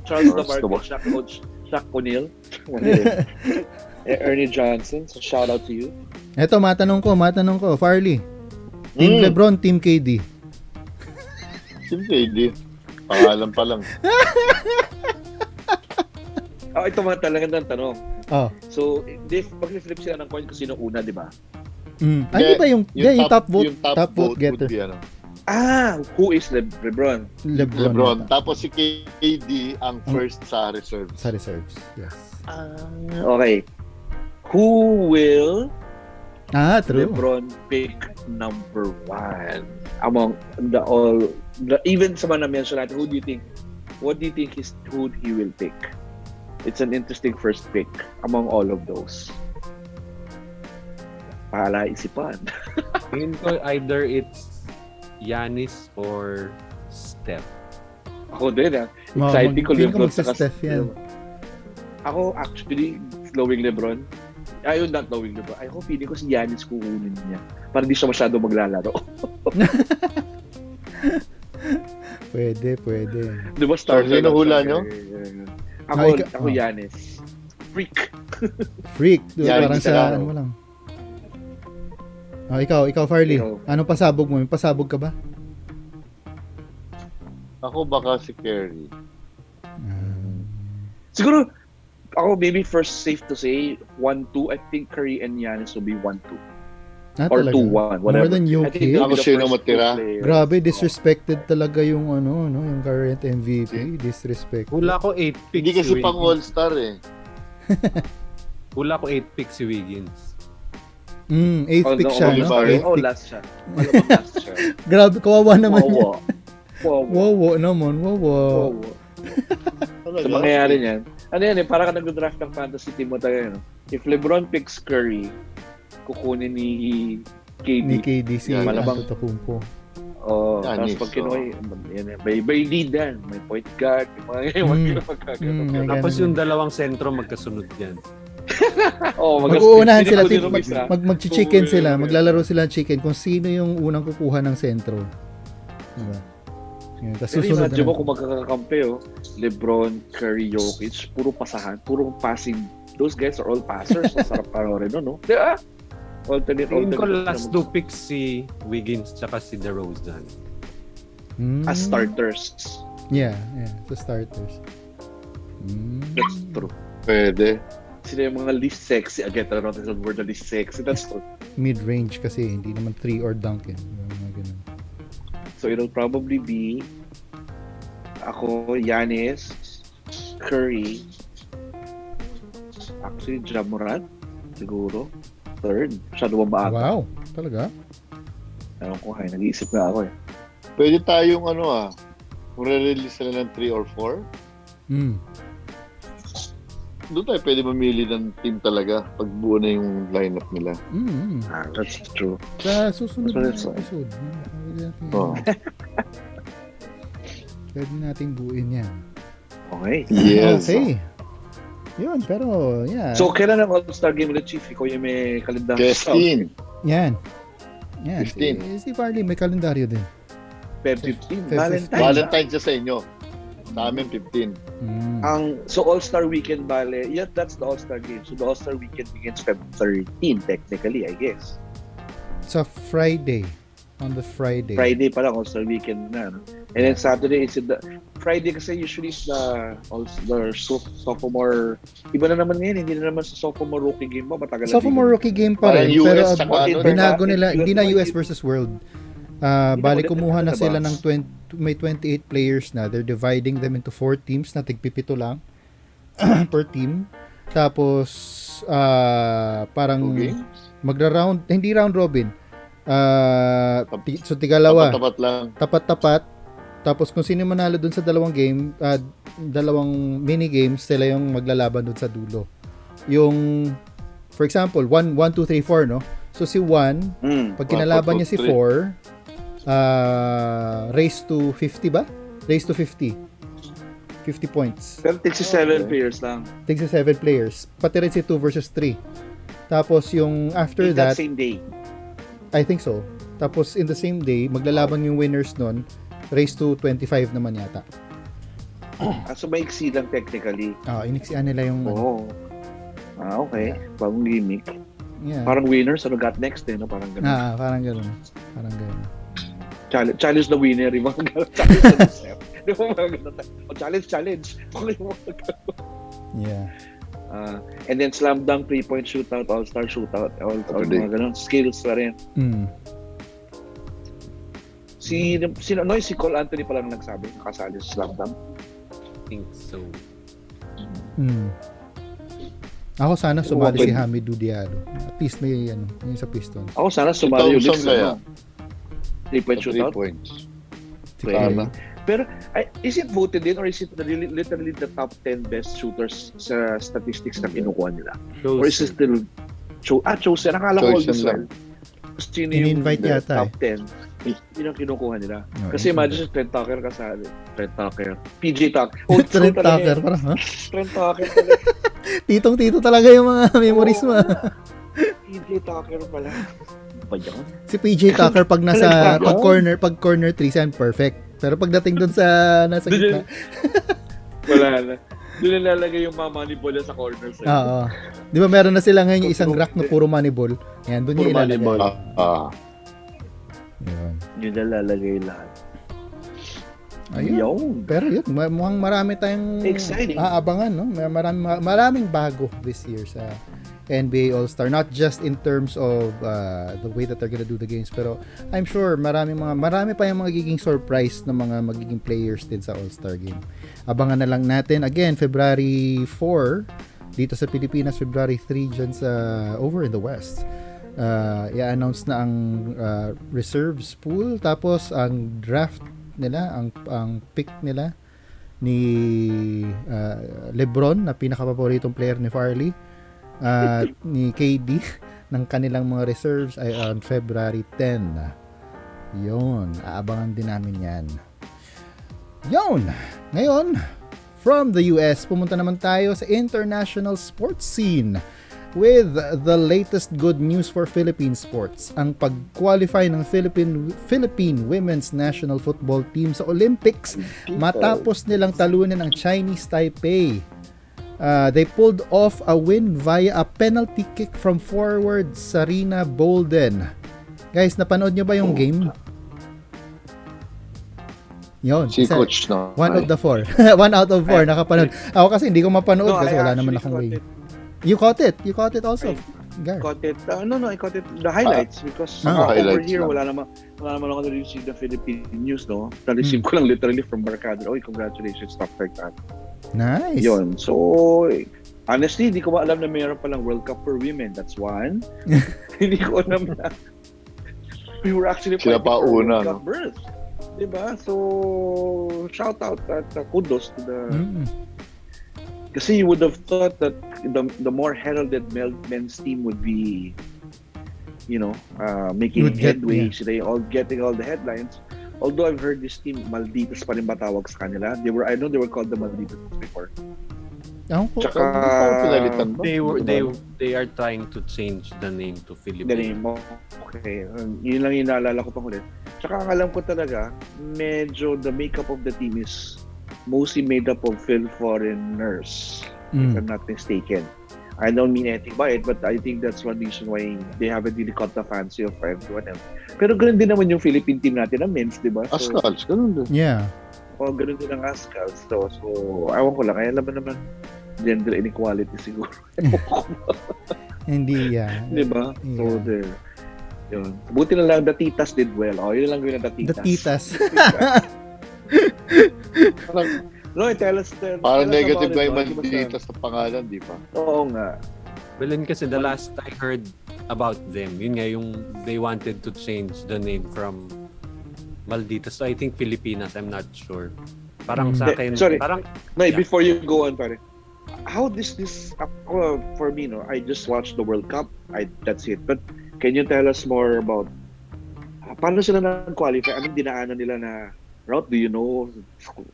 Charles the
Charles the
Barkley, Shaq Coach, Shaq O'Neal. Ernie Johnson, so shout out to you.
Eto, matanong ko, Farley. Team LeBron, Team KD.
Team KD. Pangalan pa lang.
Ito mga talaga ng tanong.
Oh.
So, pag-flip sila ng coin kung sino una, di ba?
Di ba yung top vote
would
getter?
be, ano,
Who is LeBron?
LeBron. Tapos si KD ang first sa reserve.
Sa reserves. Yes.
Okay. Who will
True.
LeBron pick number 1 among even sa mga na-mention natin? What do you think who he will pick? It's an interesting first pick among all of those. Pahala isipan.
Tingin ko either it's Giannis or Steph.
Ako din exciting ko LeBron sa
Steph yan.
Ako actually knowing LeBron. Ayun, not knowing LeBron. Ako feeling ko si Giannis kukunin niya para di siya masyado maglalaro.
Pwede.
Di ba starter?
Sino hula nyo?
Ako Giannis. Freak.
Freak.
Giannis
Parang sa
Laro.
ano mo lang. Oh, ikaw Farley.
Ikaw.
Anong pasabog mo? May pasabog ka ba?
Ako baka si Kerry.
Siguro, ako maybe first safe to say 1-2. I think Curry and Giannis will be 1-2. Or
Talaga?
2-1,
More
whatever.
than
I think
Jokic?
they'll
Ako
be the
sino
first
matira?
two players.
Grabe, disrespected talaga yung yung current MVP. Disrespected.
Hula ko 8 picks
Hindi kasi
si
pang
Wiggins.
all-star eh.
Hula ko 8 picks si Wiggins.
8th pick siya, no?
Oliver.
Eighth pick.
Last siya. Malamang last siya.
Grabe, kawawa naman.
Wawa.
Wawa naman, wawa.
So, mangyayari niyan. Ano yan eh, parang ka nag-draft ng fantasy team mo tayo. No? If LeBron picks Curry, kukunin ni KD.
Ni KD si
Malamang-
Antetokounmpo.
Oh,
Giannis,
tapos pag kinuha, yan eh, may lead yan. May point guard, yung mga magkagano.
Tapos yung dalawang sentro magkasunod yan.
Oh,
Mag-uunahan sila,
hindi ko isa.
mag-chicken
Oo,
sila,
yun.
maglalaro sila ng chicken kung sino yung unang kukuha ng sentro. Diba? Yun, tas
Pero
susunod
imagine
na.
mo kung magkakakampi, LeBron, Curry, Jokic, puro pasahan, puro passing. Those guys are all passers. Masarap panoorin no? Di ba? Alternate.
Tingin ko last 2 picks si Wiggins tsaka si DeRozan.
As starters.
Yeah, the starters.
That's true.
Pwede.
Sila yung mga least sexy. Again, tara natin sa word na least sexy. That's true.
Mid-range kasi, hindi naman 3 or dunk yan. Mga ganun.
So, it'll probably be ako, Giannis, Curry, actually, Ja Morant, siguro. Third. Masyado ba maaga?
Wow, talaga?
Ewan ko, nag-iisip na ako eh.
Pwede tayong kung re-release sila ng 3 or 4, doon tayo pwede mamili ng team talaga pag buo na yung lineup nila.
That's true.
Sa susunod na
That's right.
episode.
Oh.
Pwede natin buuin yan.
Okay.
Yes.
Okay. Yun, pero yeah.
So, kailan ang All-Star Game ulit, Chief? Ikaw yung may kalendar.
15.
Yan.
15.
Si Farley may kalendaryo din.
Feb 15.
Feb 15.
Valentine's siya sa inyo. Sa amin, 15.
So All-Star Weekend, bale, yeah, that's the All-Star Game. So the All-Star Weekend begins Feb 13, technically, I guess.
Sa Friday. On the Friday.
Friday pa lang, All-Star Weekend na. No? And then Saturday is the Friday kasi usually is the sophomore. Iba na naman ngayon, hindi na naman sa sophomore rookie game ba? Matagal na
Sophomore
din.
rookie game pa
Parang
rin.
US
Pero
tsaka
binago nila.
US
Hindi na
ulit.
US versus World. Bali kumuha na sila ng may 28 players na. They're dividing them into 4 teams na tigpipito lang per team. Tapos parang magra-round, hindi round robin. So tigalawa.
Tapat-tapat lang.
Tapat-tapat. Tapos kung sino manalo dun sa dalawang game, dalawang mini games, sila yung maglalaban dun sa dulo. Yung for example, 1 2 3 4, no? So si 1, pag kinalaban niya si 4, race to 50 ba? Race to 50. 50 points.
Pero 67 players lang.
Tigsa 7 players. Pati rin si 2 versus 3. Tapos yung after
In that
that,
same day.
I think so. Tapos in the same day, maglalaban yung winners nun, race to 25 naman yata.
So maiksi lang technically.
Iniksian nila yung
Okay. Bagong gimmick.
yeah.
Parang winners, ano got next eh, no? Parang ganun.
Parang ganun. Parang ganun.
Challenge the winner, yung mga ganun. Challenge the chef. Di ba mga ganun? Challenge.
Yeah.
And then slam dunk, 3-point shootout, all-star shootout, all mga ganun. Skills pa rin. Si Cole Anthony pa lang nagsabi, nakasali sa slam dunk.
I think so.
Ako sana sumali si Hamidou Diallo. At least may yung sa Pistons.
Ako sana sumali ulit sa 3-point
3
shootout.
points.
Pwede. Pero is it voted in or is it literally the top 10 best shooters sa statistics na kinukuha nila? Or is it still chosen? Nakala ko all
Chosen
this
lang.
while. Sino yung
In-invite yata
top 10? Yun ang kinukuha nila.
No,
Kasi imagine si Trent Tucker kasali. Trent Tucker. PJ Tucker. Old school
Trent
talaga
Tucker,
eh.
parang, ha?
Trent Tucker talaga.
Titong-tito talaga yung mga memories mo.
PJ Tucker pala. Ba yan?
Si PJ Tucker pag nasa pag corner 3 perfect. Pero pagdating doon sa nasa gitna,
Wala na. Doon nilalagay yung mga money ball sa corner sa
Oo. Di ba meron na sila ngayon yung isang rack na puro money ball? Yan, doon
Puro
yung
money
ilalagay.
ball.
Yun.
Yun nilalagay lahat.
Ayun.
Yun.
Pero yun, mukhang marami tayong
Exciting.
aabangan, no? Maraming bago this year sa NBA All-Star. Not just in terms of the way that they're gonna do the games, pero I'm sure marami pa yung magiging surprise na mga magiging players din sa All-Star game. Abangan na lang natin. Again, February 4 dito sa Pilipinas, February 3 dyan sa over in the West. I-announce na ang reserves pool, tapos ang draft nila, ang pick nila ni LeBron na pinaka-paboritong player ni Farley at ni KD ng kanilang mga reserves ay on February 10. Yun, aabangan din namin yan. Yun, ngayon from the US, pumunta naman tayo sa international sports scene with the latest good news for Philippine sports. Ang pag-qualify ng Philippine Women's National Football Team sa Olympics matapos nilang talunin ang Chinese Taipei. They pulled off a win via a penalty kick from forward Sarina Bolden. Guys, napanood nyo ba yung game? Yun.
Si Coach, no?
One out of four. One out of four, nakapanood. Ako kasi hindi ko mapanood kasi wala naman akong way. You caught it also. Gar.
Caught it. I caught it. The highlights because over here, wala naman ako na-receive the Philippine news, no? Na-receive ko lang literally from Barkada. Oy, congratulations, stuff like that.
Nice.
Yun. So, honestly, hindi ko alam na mayroon palang World Cup for women. That's one. Hindi ko alam na we were actually
Sila pa una,
World Cup berth. Diba? So, shout out at kudos to the... Kasi you would have thought that the more heralded men's team would be, making headway. They all getting all the headlines. Although I've heard this team, Malditos pa rin ba tawag sa kanila? I know they were called the Malditos before.
Tsaka,
they are trying to change the name to Philippine.
The name, okay. Yun lang yung naalala ko pang ulit. Tsaka ang alam ko talaga, medyo the makeup of the team is mostly made up of foreigners, if I'm not mistaken. I don't mean anything by it, but I think that's one reason why they haven't really caught the fancy of everyone else. Pero ganoon din naman yung Philippine team natin na men's, di ba? So,
Ascals, ganoon din.
Yeah.
Ganoon din ang Ascals. So, awan ko lang. Kaya naman gender inequality siguro.
Hindi, yeah.
Di ba?
Yeah.
So, there. Yun. Buti na lang, the titas did well. Yun lang gawin ng the titas.
The titas.
No, tell us
parang negative
about
ba
it,
yung Malditas sa pangalan, di ba?
Oo nga.
Well, then kasi the last I heard about them, yun nga yung they wanted to change the name from Malditas. So I think Filipinas, I'm not sure. Parang sa akin,
sorry.
parang
Before you go on, pare. How this for me, no, I just watched the World Cup. That's it. But can you tell us more about paano sila nag-qualify? Anong dinaanan nila na route? Do you know?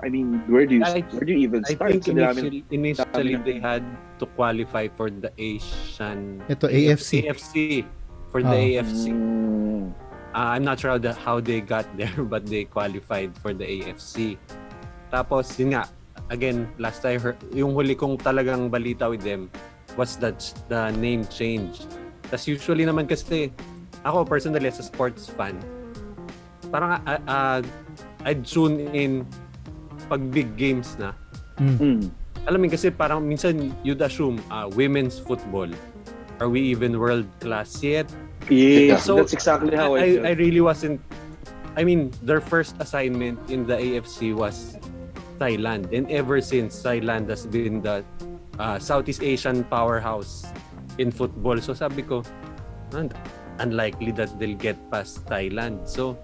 I mean, where do you even start?
I think initially they had to qualify for the Asian...
Ito, AFC.
For the AFC. I'm not sure how they got there, but they qualified for the AFC. Tapos, yun nga, again, last I heard, yung huli kong talagang balita with them was that the name change. Tapos usually naman kasi, ako personally as a sports fan, parang I'd tune in pag big games na. Alam mo kasi parang minsan you'd assume women's football, are we even world class yet?
Yes,
so
that's exactly how I feel.
I really wasn't. I mean, their first assignment in the AFC was Thailand, and ever since Thailand has been the Southeast Asian powerhouse in football. So sabi ko, unlikely that they'll get past Thailand. So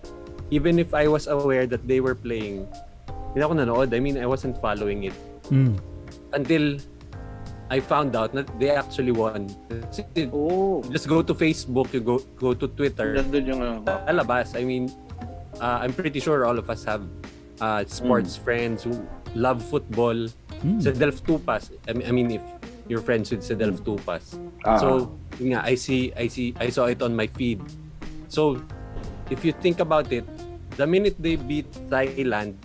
even if I was aware that they were playing, hindi ako nanood. I mean, I wasn't following it until I found out that they actually won. Just go to Facebook, you go to Twitter.
Nandun yung
Alabas. I mean, I'm pretty sure all of us have sports friends who love football. Sedelf Tupas. I mean, if you're friends with Sedelf Tupas. So, yun nga, I saw it on my feed. So, if you think about it, the minute they beat Thailand,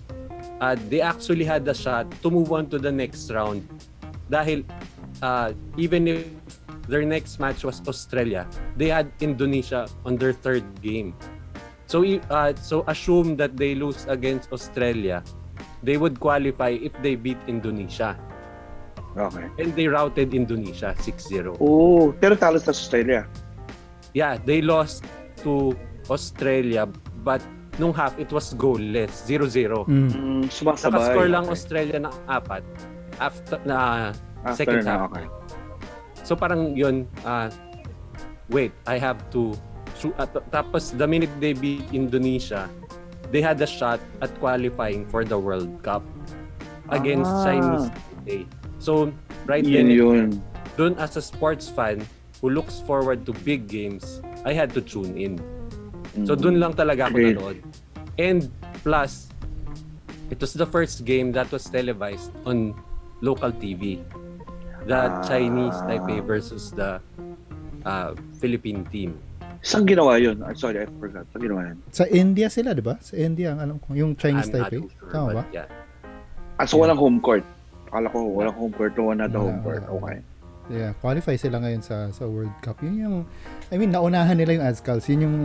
they actually had a shot to move on to the next round. Dahil even if their next match was Australia, they had Indonesia on their third game. So assume that they lose against Australia, they would qualify if they beat Indonesia.
Okay.
And they routed Indonesia 6-0.
Oh, pero talo sa Australia.
Yeah, they lost to Australia, but nung half it was goalless, 0-0.
Sumasabay.
Nakascore lang Australia ng 4 after second half.
Okay.
So parang yun, wait, I have to tapos the minute they beat Indonesia, they had a shot at qualifying for the World Cup against Chinese Taipei. So right
Yun.
dun as a sports fan who looks forward to big games, I had to tune in. So dun lang talaga ako nanood. And plus, it was the first game that was televised on local TV. The Chinese Taipei versus the Philippine team.
Saan ginawa yun? I'm sorry, I forgot. Saan ginawa yun?
Sa India sila, di ba? Sa India, ang alam ko. Yung Chinese
I'm not
Taipei.
too sure,
Tama ba?
but yeah.
So walang home court. Akala ko walang home court. Wala na home court. Okay.
Yeah, qualify sila ngayon sa World Cup. Yun yung, I mean, naunahan nila yung Azcals. Yun yung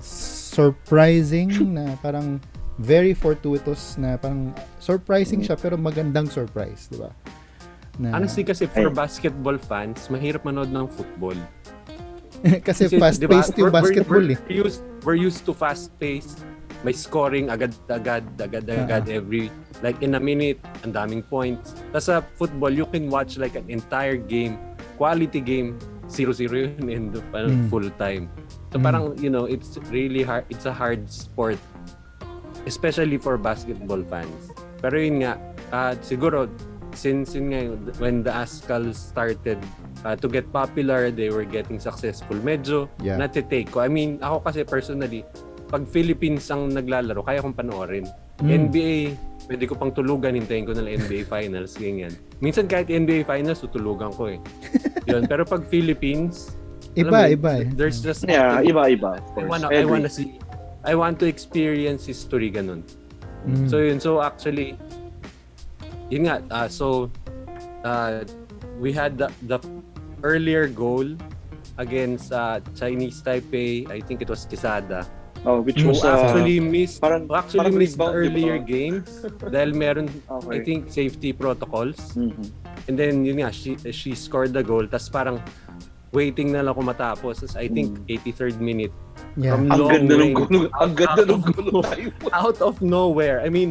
surprising na parang very fortuitous na parang surprising siya pero magandang surprise, di ba? Na,
Honestly kasi for basketball fans, mahirap manood ng football.
kasi fast-paced yung basketball eh.
We're used to fast-paced. May scoring agad every like in a minute, ang daming points. Tapos sa football, you can watch like an entire game, quality game, 0-0 yun in the full time. So parang, you know, it's really hard. It's a hard sport, especially for basketball fans. Pero yun nga, siguro, since yun nga, when the Azcals started to get popular, they were getting successful. Medyo natitake ko. I mean, ako kasi personally, pag Philippines ang naglalaro, kaya kong panoorin. NBA, pwede ko pang tulugan, hintayin ko na lang NBA Finals, ganyan. Minsan kahit NBA Finals, tutulugan ko eh. Yun. Pero pag Philippines,
iba eh.
There's just
iba. Of course.
I want to experience history, ganun. So yun, so actually, yun nga, we had the earlier goal against Chinese Taipei. I think it was Quesada.
Which was
actually missed
parang
missed the
rebound,
earlier
diba?
games dahil meron I think safety protocols. And then yun nga, she scored the goal, tas parang waiting na lang kung matapos. Tas I think 83rd minute from
ang
long
ganda ng
range,
goal. Ang ganda ng goal tayo.
out of nowhere. I mean,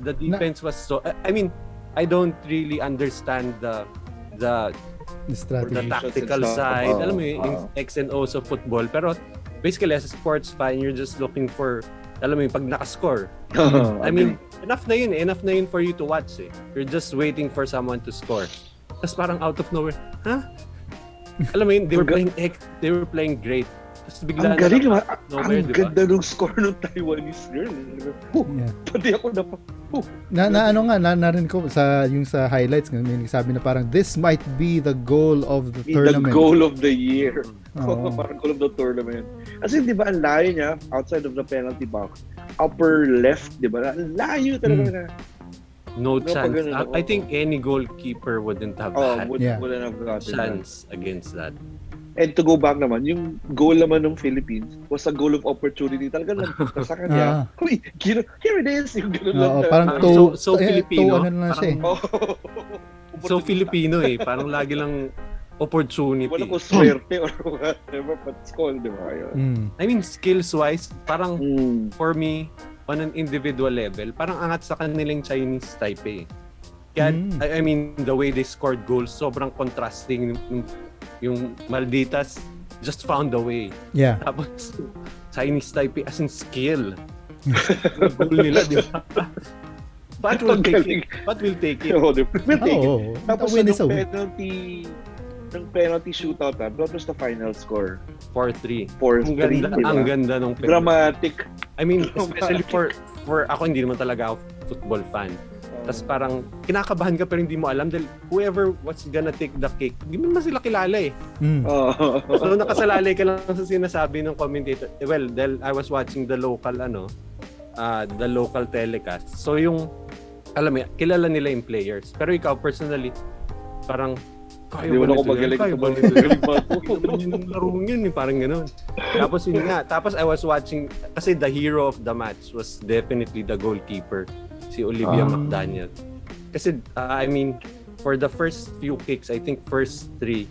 the defense was so I mean, I don't really understand the
strategy.
tactical side. Alam mo yung X and O sa football, pero basically as a sports fan, you're just looking for, alam mo yung pag nakascore. I mean, enough na yun for you to watch eh. You're just waiting for someone to score. Tapos parang out of nowhere, alam mo yun, they were playing great. Tapos bigla
ang galing,
nowhere,
ang ganda ng score ng Taiwanese girl. Pati ako
narinig ko sa highlights ngayon, sabi na parang this might be the goal of the tournament.
The goal of the year. Parang goal of the tournament. Kasi di ba ang layo niya outside of the penalty box, upper left, di ba? Ang layo talaga na.
No chance. I think any goalkeeper wouldn't have had
wouldn't have gotten
chance against that.
And to go back naman, yung goal naman ng Philippines was a goal of opportunity. Talaga lang sa kanya. Uy, here it is. Yung gano'n lang.
Parang
so Filipino.
So
Filipino eh. Parang lagi lang opportunity.
Wala ko swerte or whatever, but score, di ba?
I mean, skills-wise, parang for me, on an individual level, parang angat sa kanilang Chinese Taipei. Kaya, I mean, the way they scored goals, sobrang contrasting. Yung Malditas just found a way.
Yeah.
Tapos Chinese Taipei as in skill. Yung goal nila, di ba? But we'll take it. We'll take it.
Tapos ng penalty shootout, what was the final score?
4-3.
4-3, diba?
Ang ganda nung penalty.
Dramatic.
I mean, especially for ako, hindi naman talaga ako football fan. Tapos parang kinakabahan ka pero hindi mo alam dahil whoever was gonna take the cake, hindi mo naman sila kilala eh. So nakasalalay ka lang sa sinasabi ng commentator. Well, dahil I was watching the local telecast. So yung alam mo, kilala nila yung players. Pero ikaw, personally, parang, kaya
Hindi
ba
mo na ako
nito yan?
magaling
Kaya
ito
ba
ba?
nito yan?
Galing ba ako?
Kaya ba yun ang laro yun? Parang gano'n. Tapos yun nga. Tapos I was watching, kasi the hero of the match was definitely the goalkeeper, si Olivia McDaniel. Kasi, I mean, for the first few kicks, I think first 3,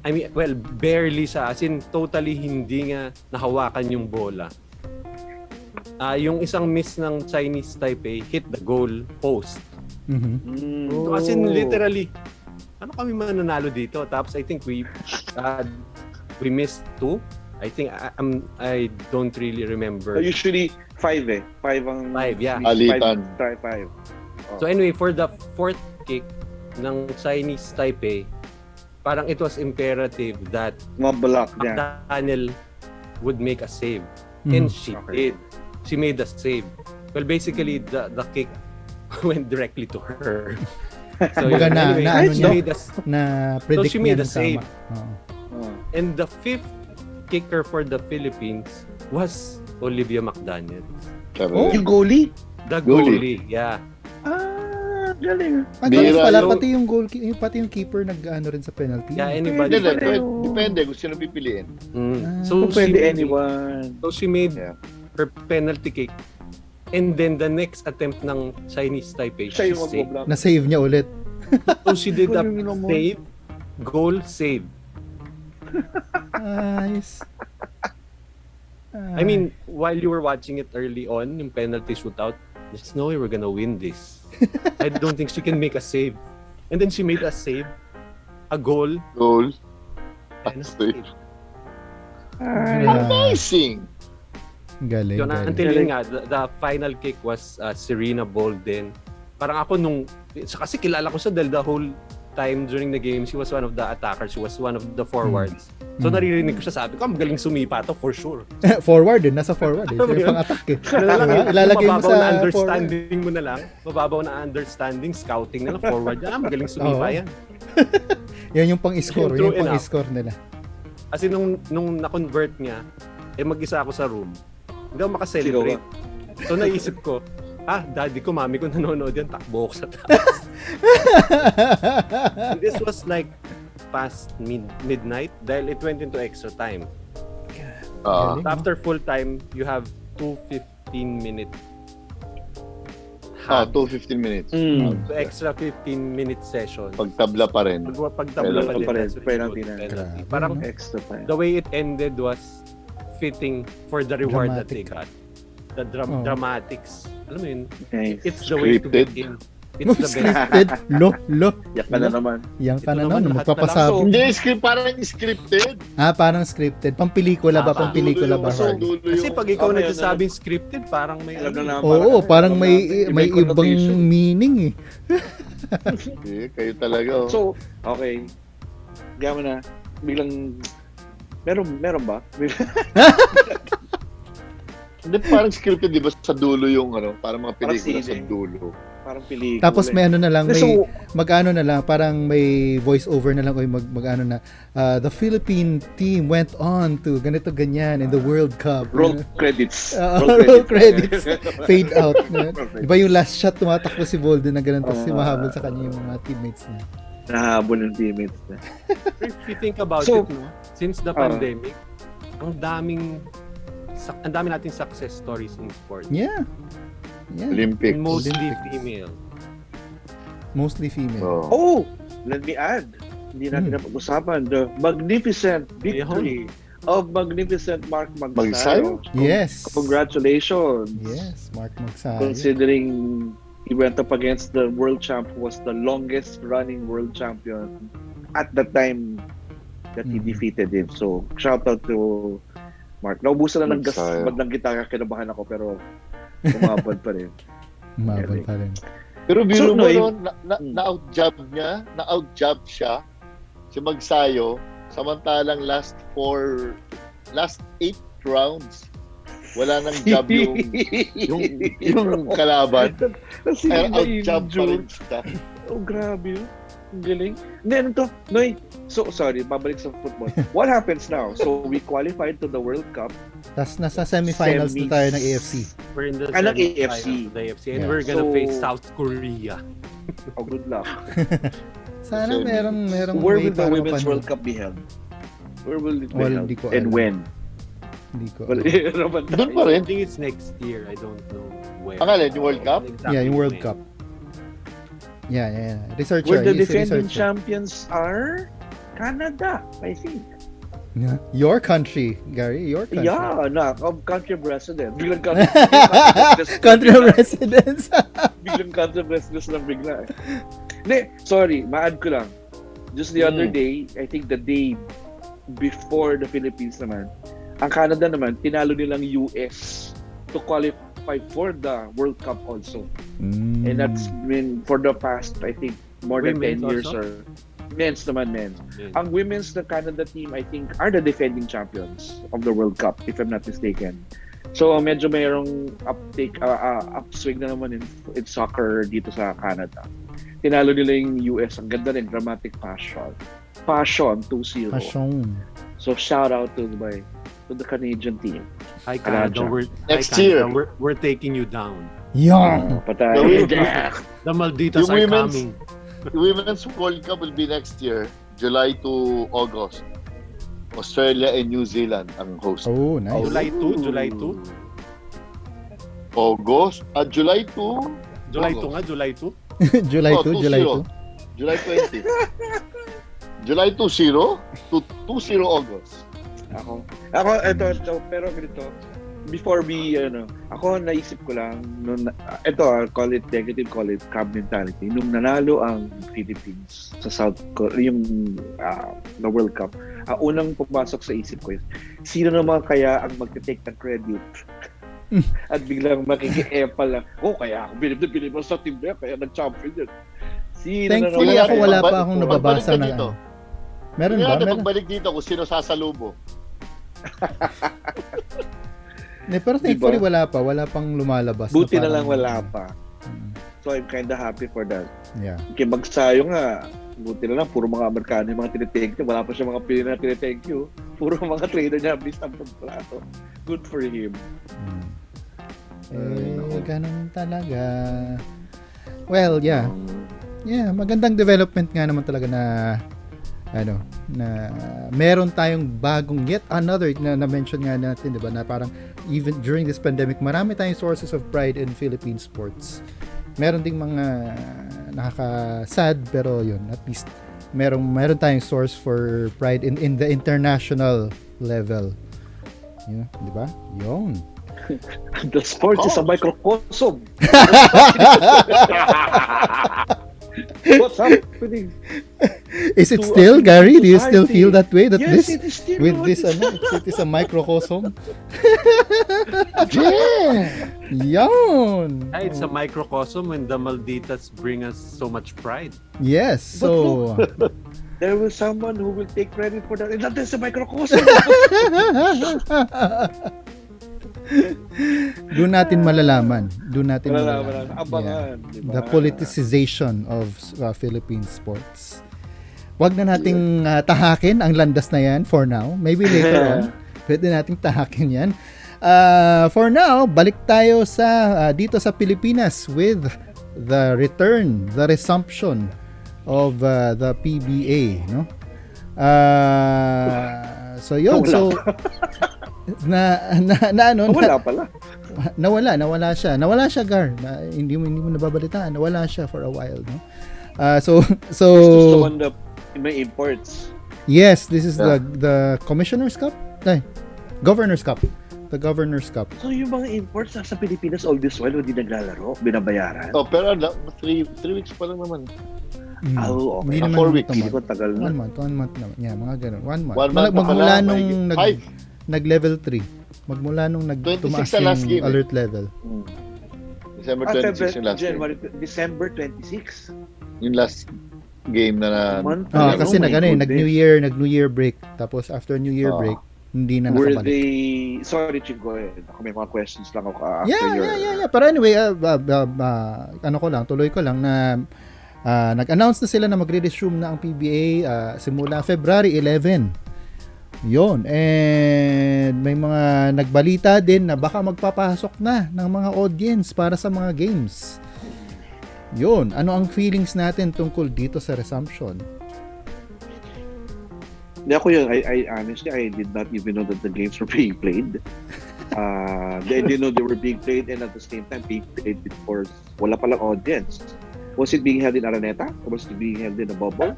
I mean, well, barely siya. As in, totally hindi nga nahawakan yung bola. Yung isang miss ng Chinese Taipei hit the goal post. So, as in, literally, ano kami mananalo dito? Tapos, I think we missed 2. I think, I don't really remember.
Usually, 5 eh. 5 ang...
5, yeah.
Alitan.
5.
So anyway, for the fourth kick ng Chinese Taipei, parang it was imperative that
Mga block niya.
McDaniel would make a save. And she did. She made a save. Well, basically, the kick went directly to her. So
Kumbaga
she made a,
predict
she made
niya
a
ng
save.
tama.
And the fifth kicker for the Philippines was Olivia McDaniel.
Yung goalie?
The goalie, yeah.
Galing.
Galing
Bira
pala,
yung-
pati yung keeper nag-ano rin sa penalty.
Yeah, anybody.
Depende kung sino pipiliin.
So
Pwede
she-
anyone.
So she made
Yeah.
her penalty kick. And then the next attempt ng Chinese Taipei,
Siya
she
yung
saved.
mag-block.
Na-save niya ulit.
So she did a
Galing naman.
save, goal, save.
Ayos.
I mean, while you were watching it early on, yung penalty shootout, there's no way we're gonna win this. I don't think she can make a save. And then she made a save, a goal,
Goal.
and a save.
Amazing.
Galing,
Yun,
galing.
until yun nga, the final kick was Serena Bolden. Parang ako kasi kilala ko siya dahil the whole time during the game, she was one of the attackers, she was one of the forwards. So naririnig ko siya, sabi ko, magaling sumipa to for sure.
Forward din, nasa forward eh. Siya yung pang-attack eh. Ilalagay mo
mababaw
sa
na
forward.
understanding mo na lang, mababaw na understanding, scouting na lang, forward na, magaling sumipa
Oo.
yan.
Yan yung pang-score,
True
yung
enough.
pang-score nila.
Kasi nung na-convert niya, mag-isa ako sa room, hindi ako makaselebrate. So naisip ko, daddy ko, mami ko nanonood yan, takbo ko sa taas. And this was like past midnight dahil it went into extra time.
Galing, no?
After full time, you have 2 15-minute
2-15 minutes.
So extra 15-minute session.
Pagtabla pa rin.
Pagtabla pa din.
rin,
that's really
penalty
good
na.
penalty.
Grabe,
Parang
no?
Extra time.
the way it ended was fitting for the reward that they
Dramatic.
got. The
Oh.
dramatics. Alam mo yun?
Nice.
It's the way to
Scripted.
get in. It's the best.
Scripted. Lo.
Yak ka na naman.
Yan ka
Ito
na
naman,
naman.
lahat na
Magpapasabi.
Hindi, parang scripted.
Parang scripted. Pang-pelikula ba? Pang-pelikula ba?
Dulo
Hardy?
Kasi pag ikaw
Okay,
nagsasabing scripted, parang may
Alam na
ano.
naman.
Oo, parang may ibang
connotation.
meaning eh.
Kayo talaga. Oh.
So, okay. Gama na. Biglang... Meron ba?
Hindi, parang scripted, di ba? Sa dulo yung parang mga pelikula
Parang
sa
sine.
dulo.
Parang pelikula.
Tapos may ano na lang, may
So,
mag-ano na lang, parang may voice over na lang o mag-ano na, the Philippine team went on to ganito ganyan in the World Cup.
roll credits.
Roll credits. Fade out. Di ba yung last shot tumatakbo si Bolden na ganun tapos mahabol sa kanya yung mga teammates niya.
Nahabol yung teammates na.
If you think about
So,
it, no? Since the pandemic, ang dami nating success stories in sports.
Yeah.
Olympics.
Mostly
Olympics.
female.
Mostly female.
Oh, let me add. Hindi natin napag-usapan the magnificent victory of magnificent Mark Magsayo.
Yes.
Congratulations.
Yes, Mark Magsayo.
Considering he went up against the world champ who was the longest running world champion at the time that he defeated him. So, shout out to Mark. Naubusan na ng gas
Magsayo.
ng gitara, kinabahan ako pero umabot pa rin.
Mabal pa rin.
Pero biro
So,
mo
no,
nun, na-outjob siya, si Magsayo, samantalang last 8 rounds, wala nang job yung kalaban. Kaya outjob pa rin siya.
Oh, grabe yun. Ang galing. Then ito, Noy, so sorry, babalik sa football. What happens now? So we qualified to the World Cup.
Tapos nasa semifinals na tayo ng AFC.
We're in the
Anong
semi-final
AFC?
of the AFC and
Yeah.
we're gonna
So-
face South Korea.
Oh, good luck.
Sana
So,
merong
Where
way
will the
para
Women's
mapanood.
World Cup be held? Where will it be
Well,
held?
di ko
And
alam.
when?
Hindi ko
Well,
alam.
ano ba
Doon pa
tayo?
rin.
I think it's next year. I don't know where.
Ang alin, yung World Cup?
Exactly
Yeah, yung World
when.
Cup. Yeah. Researcher.
Where the
He's a
defending
researcher.
champions are Canada, I think.
Yeah. Your country, Gary. Your country.
Yeah, of country of residence. Biglang
Country of residence.
Biglang country of residence lang bigla. Hindi, sorry, ma-add ko lang. Just the other day, I think the day before the Philippines naman, ang Canada naman, tinalo nilang US to qualify for the World Cup also. And that's been for the past, I think, more than
Women's
10 years
also?
or men's naman, men's.
Yeah.
Ang women's the Canada team, I think, are the defending champions of the World Cup, if I'm not mistaken. So, medyo mayroong upswing na naman in soccer dito sa Canada. Tinalo nila yung US. Ang ganda rin, dramatic passion. Passion 2-0.
Pasyon.
So, shout out to the Canadian team.
Hi Canada,
Next
hi, Canada,
year.
we're taking you down.
Yung.
Patay.
The Malditas
Yung
are
women's-
coming.
The Women's World Cup will be next year, July to August. Australia and New Zealand ang host.
Oh, nice.
July 2, July 2.
August? July 2?
July 2 nga, July 2.
July 2, July 2.
July 20. July 20 to 20 August.
Ako, ito, pero ganito, before we, ako naisip ko lang, ito, call it negative, call it crab mentality. Nung nanalo ang Philippines sa South Korea, yung the World Cup, unang pumasok sa isip ko is, sino naman kaya ang magte-take ng credit? At biglang makiki-epa lang, kaya ako bilib sa team na yan, kaya nag-champion yun. Sino
Thankfully,
na
ako
naman
wala
kaya?
pa akong nababasa
Pagbalik
na
dito.
Meron
Hindi
ba?
natin
Meron.
pagbalik dito kung sino sasalubo.
Pero thankfully
Diba?
wala pang lumalabas.
Buti na
parang-
lang wala pa.
Mm,
So I'm kinda happy for that.
Yeah.
Kaya magsayo nga, buti na lang, puro mga Amerikano yung mga tinitake niya. Wala pa siya mga Pilipino na tinitake you. Puro mga trader niya, bis ang pagplato. Good for him.
Ganun talaga. Well, yeah. Yeah, magandang development nga naman talaga na na meron tayong bagong yet another na mention nga natin, 'di ba, na parang even during this pandemic, marami tayong sources of pride in Philippine sports. Meron ding mga nakaka-sad, pero yun, at least meron tayong source for pride in the international level. Yeah, 'di ba? Yun.
The sports is a microcosm. What's happening?
Is it
To
still,
a
Gary? Do you
society?
still feel that way? That
Yes,
this
it is still.
with this it is a microcosm?
Yeah!
Yun.
It's a microcosm when the Malditas bring us so much pride.
Yes. So
There will someone who will take credit for that. That is a microcosm.
doon natin malalaman.
Abangan.
Yeah.
Diba?
The politicization of Philippine sports. Wag na nating tahakin ang landas na yan for now. Maybe later on, pwede nating tahakin yan. For now, balik tayo sa dito sa Pilipinas with the resumption of the PBA, no? So yun,
Wala pala.
nawala siya, Gar. Hindi mo nababalitaan. Nawala siya for a while, no? So
This is the one that may imports.
yes, this is the Commissioner's Cup? Ay, Governor's Cup. The Governor's Cup.
So yung mga imports sa Pilipinas all this while hindi naglalaro, binabayaran.
Oh, pero 3 weeks pa lang naman.
Okay.
Hindi naman
4 weeks.
Hindi ko tagal na.
1 month naman. Yeah, mga ganun. 1 month.
1 month pa
Magmula
lang,
nung
mahigit. 5.
nag-level 3. Magmula nung
26
tumaas
na last
yung
game,
alert level.
December 26 yung last game.
December 26.
Yung last game na
Month.
Kasi
my
nag-New
goodness.
Year break. Tapos after New Year break, hindi na
Were
nakabalik.
they... Sorry, Chief, go ahead. Ako may mga questions lang ako after your...
Yeah. Pero anyway, tuloy ko lang na nag-announce na sila na magre-resume na ang PBA simula February 11. Yun. And may mga nagbalita din na baka magpapasok na ng mga audience para sa mga games. Yun. Ano ang feelings natin tungkol dito sa Resumption?
Hindi ako yun. I honestly, I did not even know that the games were being played. They didn't know they were being played, and at the same time being played before wala palang audience. Was it being held in Araneta or was it being held in a bubble?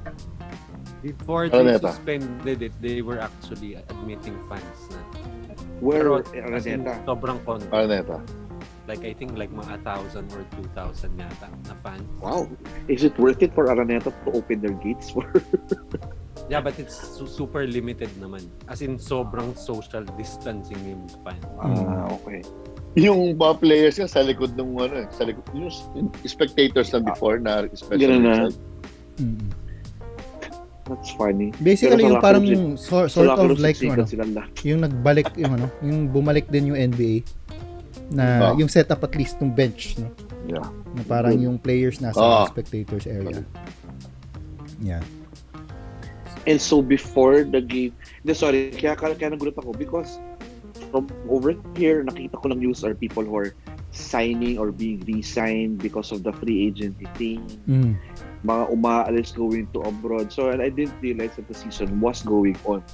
Before they
Araneta.
suspended it, they were actually admitting fans na.
Where
Pero, as in,
Araneta?
sobrang konti.
Araneta.
Like, I think like mga 1,000 or 2,000 yata na fans.
Wow. Is it worth it for Araneta to open their gates for?
Yeah, but it's super limited naman. As in, sobrang social distancing yung fans.
Okay.
Yung mga players yan sa likod ng sa likod yung spectators na before na especially
Ganun na.
Mm.
That's funny.
Basically,
Pero
yung
sa
parang
locker
sort
sa locker
of
room,
like
siksikan
yung,
silang lahat.
yung nagbalik yung bumalik din yung NBA na yung setup at least ng bench, no?
Yeah.
Na parang yung players nasa spectators area. Yeah.
And so before the game, kaya nagulat ako because from over here, nakita ko lang news are people who are signing or being re-signed because of the free agency thing. Mga umaalis going to abroad. So and I didn't realize that the season was going on.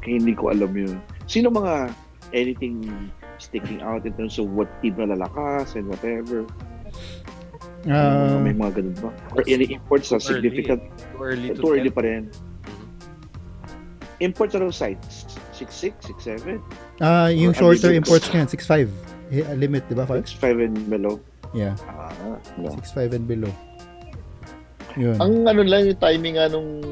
Kaya hindi ko alam yun. Sino mga anything sticking out in terms of what team na lalakas and whatever? May mga ganun ba? Or any imports na significant?
Too
early pa rin. Imports are sites? 6'6", 6'7"?
Yung shorter imports ngayon, 6'5". Limit, di ba?
6'5" and below?
Yeah.
Yeah.
6'5" and below. Yun.
Ang lang yung timing nung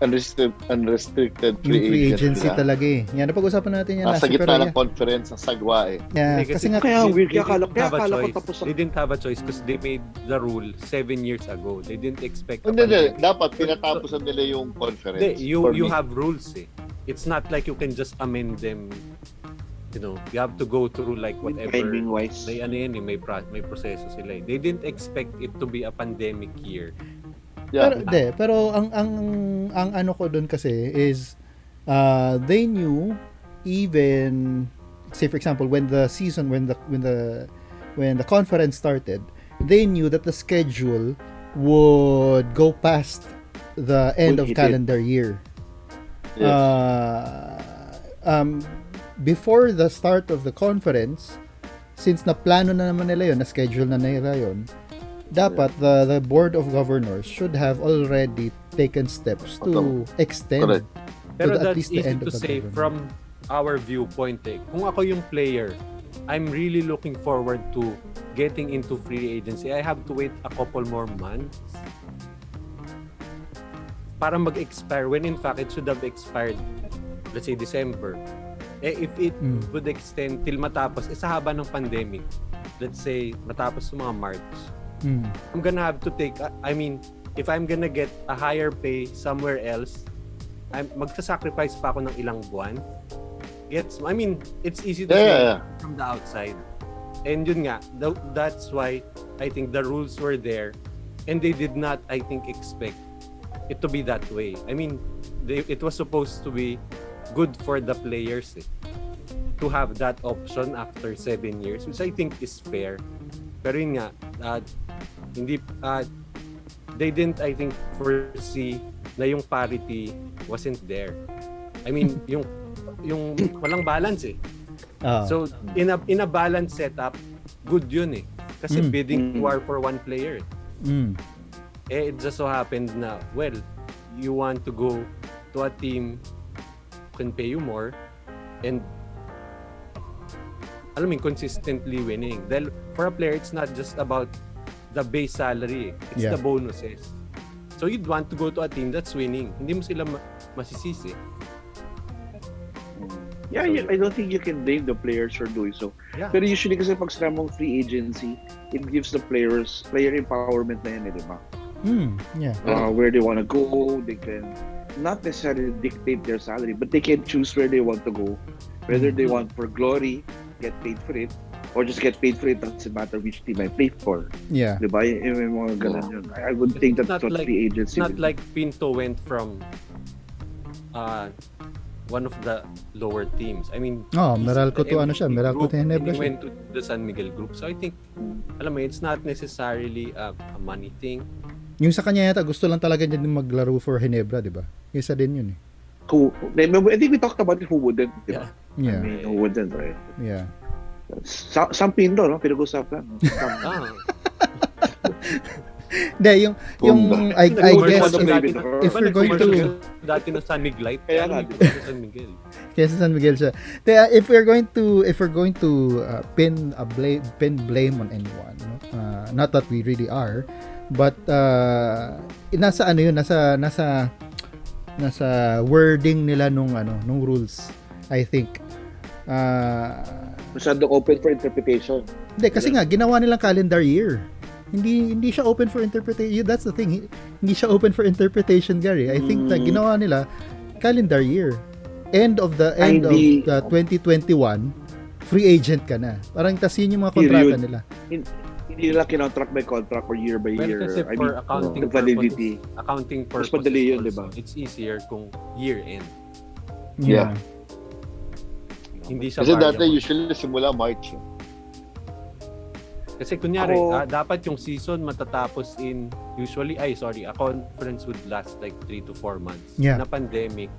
unrestricted
Yung free agency
nila.
talaga eh. Yan, napag-usapan natin yan
Nasa
last
gitna
pero
ng conference ang sagwa eh.
yeah,
Eh,
kasi nga
Kaya weird,
They
kaya
didn't have a
akala ko
choice.
tapos
They didn't have a choice because they made the rule 7 years ago. They didn't expect a
Hindi,
pandemic.
dapat pinatapusan nila yung conference.
Hindi,
for
you
me.
have rules eh. It's not like you can just amend them. You know, you have to go through like whatever.
timing wise.
May ano yan eh, may proseso sila eh. They didn't expect it to be a pandemic year.
Yeah.
pero ang ano ko doon kasi is they knew even say for example when the conference started, they knew that the schedule would go past the end of calendar year.
Yes.
Before the start of the conference, since na plano na naman nila yun, na schedule na nila yun, dapat the board of governors should have already taken steps to extend
Correct.
Pero
at
that's
least the
easy
end
to
of the
say
government.
from our viewpoint eh. Kung ako yung player, I'm really looking forward to getting into free agency. I have to wait a couple more months para mag-expire when in fact it should have expired, let's say December. If it would extend till matapos, sa haba ng pandemic, let's say matapos ng mga March, I'm gonna have to take, if I'm gonna get a higher pay somewhere else, magsasacrifice pa ako ng ilang buwan. It's easy to say from the outside. And yun nga, that's why I think the rules were there and they did not, I think, expect it to be that way. It was supposed to be good for the players to have that option after 7 years, which I think is fair. Pero yun nga, they didn't, I think, foresee na yung parity wasn't there. Yung walang balance eh. So, in a balanced setup, good yun eh. Kasi bidding war for one player. It just so happened na, well, you want to go to a team who can pay you more and consistently winning. Dahil for a player, it's not just about the base salary. It's the bonuses. So you'd want to go to a team that's winning. Hindi mo sila masisisi.
Yeah, I don't think you can blame the players for doing so.
Yeah.
Pero usually kasi pag sinabi mong free agency, it gives the player empowerment na yan, di ba? Where they want to go, they can not necessarily dictate their salary, but they can choose where they want to go. Whether they want for glory, get paid for it, or just get paid for it, doesn't matter which team I play for.
Yeah.
Diba? Yung mga ganun yun. I would think that's what free agency
It's not
is.
like Pinto went from one of the lower teams. I mean,
Meralco to
MVP
Meralco to
group,
Ginebra
and he
siya.
went to the San Miguel group. So I think, alam mo, it's not necessarily a money thing.
Yung sa kanya yata, gusto lang talaga niya din maglaro for Ginebra, di ba? Isa din yun eh.
I think we talked about it, who wouldn't, di ba?
Yeah.
I mean, who wouldn't, right?
Yeah.
Some Pindo, no? Pinag-usapan.
Hindi, I guess if we're going to
dati na San Miguel,
Kaya nga,
San Miguel.
kaya sa San Miguel siya. If we're going to pin blame on anyone, no? Not that we really are, but nasa wording nila nung rules, I think.
Masyadong open for interpretation.
Hindi, kasi nga ginawa nilang calendar year. Hindi siya open for interpretation. That's the thing. Hindi siya open for interpretation, Gary. I think na ginawa nila calendar year. End of the 2021, free agent ka na. Parang tas yun yung mga kontrata nila.
Hindi nila kinontract by contract or year by year.
Kasi for accounting
validity.
Purposes
madali yun,
also,
diba?
it's easier kung year end.
Yeah.
Hindi siya
Kasi dati
variable.
usually simula March.
Kasi kunyari, dapat yung season matatapos a conference would last like 3 to 4 months.
Yeah.
Na pandemic,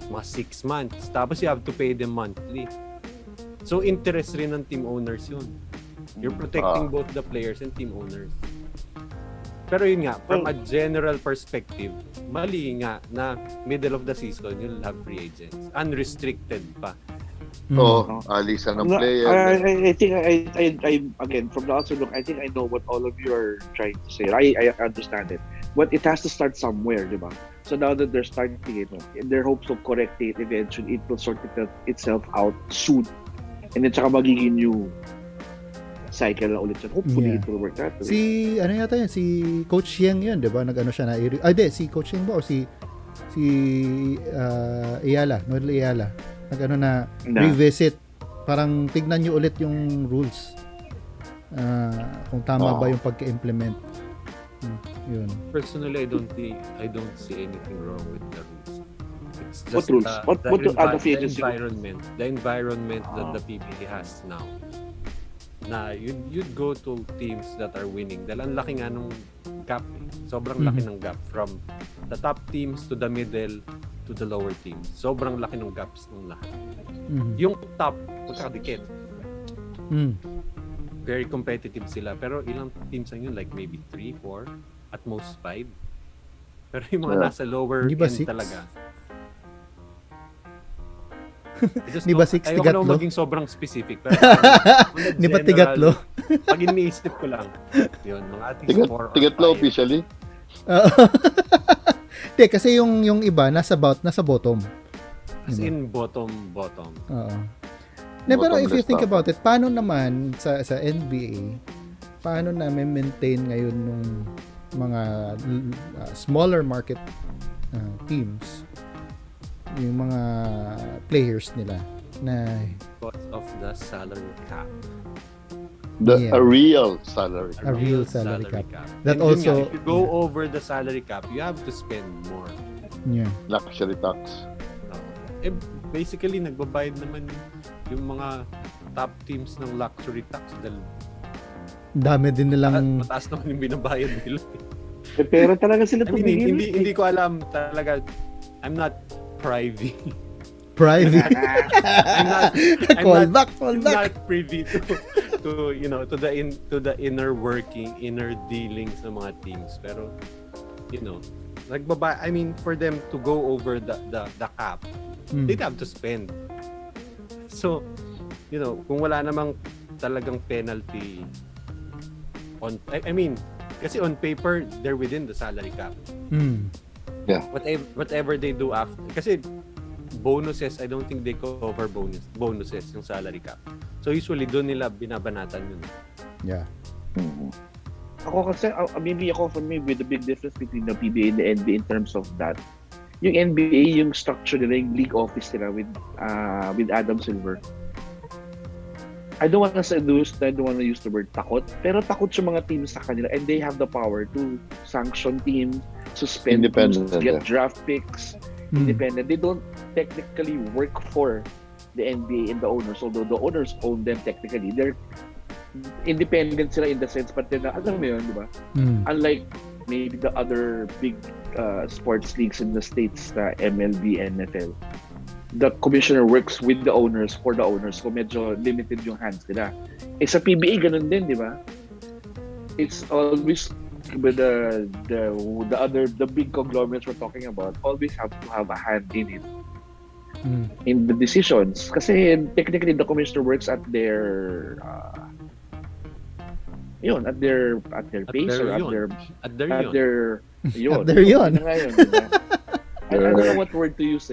mga 6 months. Tapos you have to pay them monthly. So interest rin ng team owners yun. You're protecting both the players and team owners. Pero yun nga, from a general perspective, mali nga na middle of the season, you'll have free agents. Unrestricted pa.
Alisan ng player.
I think I again, from the outside look, I think I know what all of you are trying to say. I understand it. But it has to start somewhere, di ba? So now that they're starting it, in their hopes of correcting it eventually, it will sort itself out soon. And then tsaka magiging new cycle na ulit yun. Hopefully it will work that way.
Si Coach Yang yun, di ba? Nag-ano siya na si Coach Yang ba o si Ayala, Noel Ayala. Nag-ano na revisit. Parang tignan nyo ulit yung rules. Kung tama ba yung pagka-implement. Yun.
Personally, I don't see anything wrong with the rules. It's just
What rules? What
the environment that the PBA has now. Na you'd go to teams that are winning dahil ang laki nga nung gap sobrang laki ng gap from the top teams to the middle to the lower teams. Sobrang laki ng gaps ng lahat. Yung top magkakadikit. Very competitive sila pero ilang teams lang yun, like maybe 3, 4 at most 5. Pero yung mga nasa lower end
six?
talaga.
Di ba 6
ayoko
tigatlo?
na maging sobrang specific. Pero
Di ba tigatlo?
Pag iniisip ko lang, yun, mga at least 4 or 5.
Tigatlo officially?
Hindi, kasi yung iba, nasa bottom.
As in bottom.
Oo. Pero if you think about it, paano naman sa NBA, paano namin maintain ngayon nung mga smaller market teams, yung mga players nila na
Because of the salary cap.
A real salary.
A real salary cap. That
And yun
also,
nga, if you go over the salary cap, you have to spend more.
Luxury tax.
Basically, nagbabayad naman yung mga top teams ng luxury tax dahil
dami din nilang
mataas naman yung binabayad nila.
Pero talaga sila
I mean, hindi ko alam talaga. I'm not privy.
private.
I'm
Call
not
back.
privy to the inner working, inner dealings ng mga teams. Pero I mean, for them to go over the cap, they'd have to spend. So, kung wala namang talagang penalty I mean, kasi on paper they're within the salary cap.
Yeah.
Whatever they do after, kasi bonuses, I don't think they cover bonuses yung salary cap. So usually doon nila binabanatan yun.
Yeah.
Ako kasi, for me, with the big difference between the PBA and the NBA in terms of that, yung NBA, yung structure nila, yung league office nila with Adam Silver. I don't want to use the word takot, pero takot yung mga teams sa kanila and they have the power to sanction teams, suspend teams, get draft picks. independent. They don't technically work for the NBA and the owners, although the owners own them technically. They're independent sila in the sense, but then, alam mo yun, di ba? Unlike maybe the other big sports leagues in the States, the MLB, NFL, the commissioner works with the owners, for the owners, kung medyo limited yung hands nila. Sa PBA, ganun din, di ba? It's always the big conglomerates we're talking about always have to have a hand in it, in the decisions. Kasi technically, the commissioner works at their at their pace or at their yun. Diba? I don't know what word to use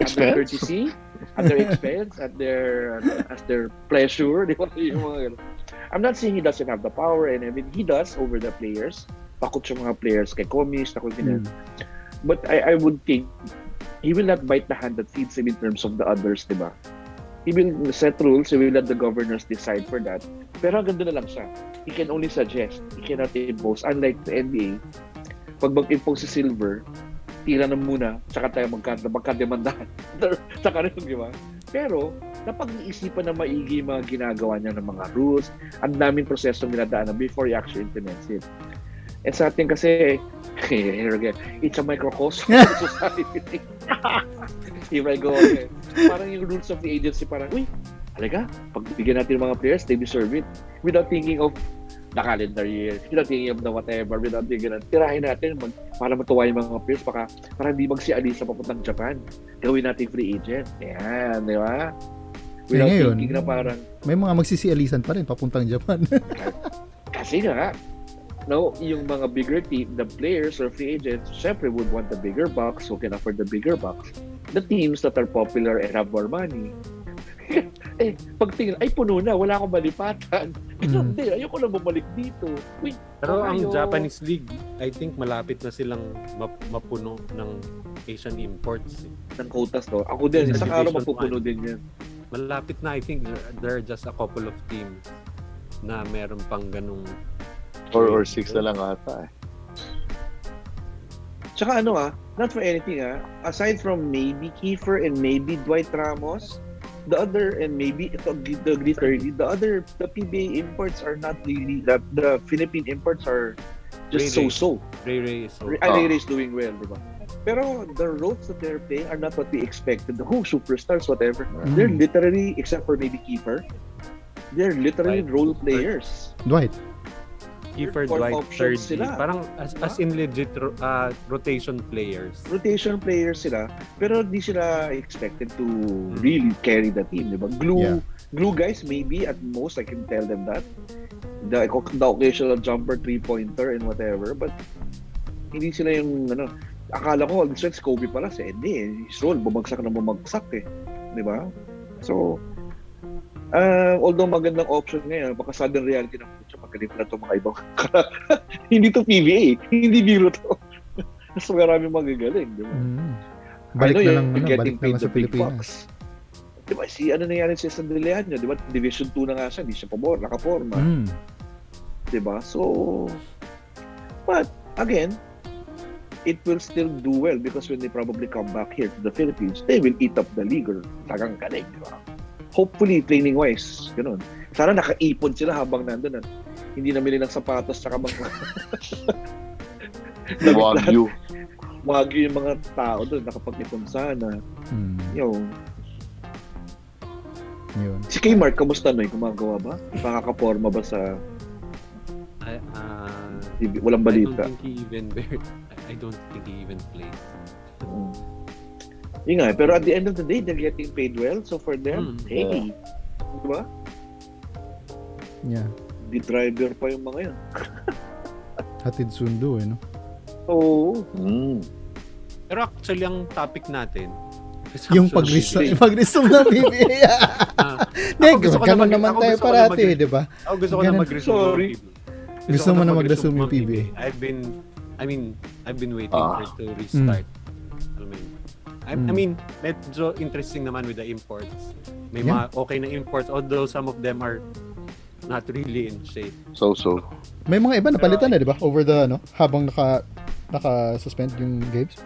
At their courtesy, at their expense, at their pleasure. Di ba? I'm not saying he doesn't have the power, and I mean he does over the players. Pakot yung mga players kay Komis, but I would think he will not bite the hand that feeds him in terms of the others, di ba? He will set rules, he will let the governors decide for that. Pero hanggang doon na lang siya. He can only suggest, he cannot impose. Unlike the NBA, pag mag-impose si Silver, tira na muna, tsaka tayo magkademandahan. Tsaka rin, di ba? Pero, napag-iisipan na maigi mga ginagawa niya ng mga rules, ang daming prosesong dinadaanan before he actually implements it. And sa atin kasi, here again, it's a microcosm of society. Here I go again. Parang yung rules of the agency, parang, uy, talaga, pagbigyan natin ng mga players, they deserve it. Without thinking of the calendar year, without thinking of the whatever, without thinking of, tirahin natin para matuwa yung mga players, para hindi magsialisa papuntang Japan. Gawin natin free agent. Yan, di ba? Without thinking na parang,
may mga magsisialisan pa rin papuntang Japan.
kasi nga, no, yung mga bigger team, the players or free agents, syempre would want the bigger bucks, who can afford the bigger bucks. The teams that are popular and have more money, pagtingin, ay puno na, wala akong malipatan. Hindi, ayoko na bumalik dito. Uy,
pero ang Japanese League, I think malapit na silang mapuno ng Asian imports.
Ng quotas, no? Ako din, isang araw mapupuno din yan.
Malapit na, I think there are just a couple of teams na meron pang ganung
4 or 6 na lang ata
Tsaka not for anything aside from maybe Kiefer and maybe Dwight Ramos, the other, and maybe the G30, the PBA imports are not really, the Philippine imports are just so-so.
Ray is so.
Ray is doing well, diba? Pero the roles that they're playing are not what we expected. The superstars, whatever. They're literally, except for maybe Kiefer, they're literally role players.
Dwight,
Dwight, third.
Sila.
Parang as in legit rotation players.
Rotation players sila, pero di sila expected to really carry the team, di ba? Glue guys, maybe at most I can tell them that. The occasional jumper, 3-pointer and whatever, but hindi sila yung akala ko this one's Kobe pala hindi his role bumagsak di ba? So although magandang option ngayon, baka sudden reality ng future, magaling na ito mga ibang hindi to PBA, hindi biro to. Mas maraming magagaling, di ba?
Balik na lang sa Pilipinas.
Di ba, nangyari si Sandilian nyo, di ba? Division 2 na nga siya, hindi siya nakaporma. Di ba? So, but, again, it will still do well because when they probably come back here to the Philippines, they will eat up the league or tagang galing, di ba? Hopefully, training-wise, gano'n. Sana nakaipon sila habang nandun at hindi namili ng sapatos sa mga
Wagyu
yung mga tao doon, nakapag-ipon sana. Yun. Si Kmart, kamusta gumagawa ba? Nakakaporma ba sa walang balita?
I don't think he even plays.
Yun nga, pero at the end of the day, they're getting paid well. So for them, hey, di ba?
Yeah.
The driver pa yung mga yan.
Hatid sundo, no?
Oo.
Pero actually, ang topic natin,
yung pag-resume ng PBA. Ganun naman tayo parati, di ba?
Ako gusto ko na mag-resume ng PBA.
Gusto mo na mag-resume yung PBA?
I've been waiting for it to restart. I mean, medyo interesting naman with the imports. May mga okay na imports, although some of them are not really in shape.
So.
May mga iba napalitan na, di ba? Over the, habang naka-suspend yung games.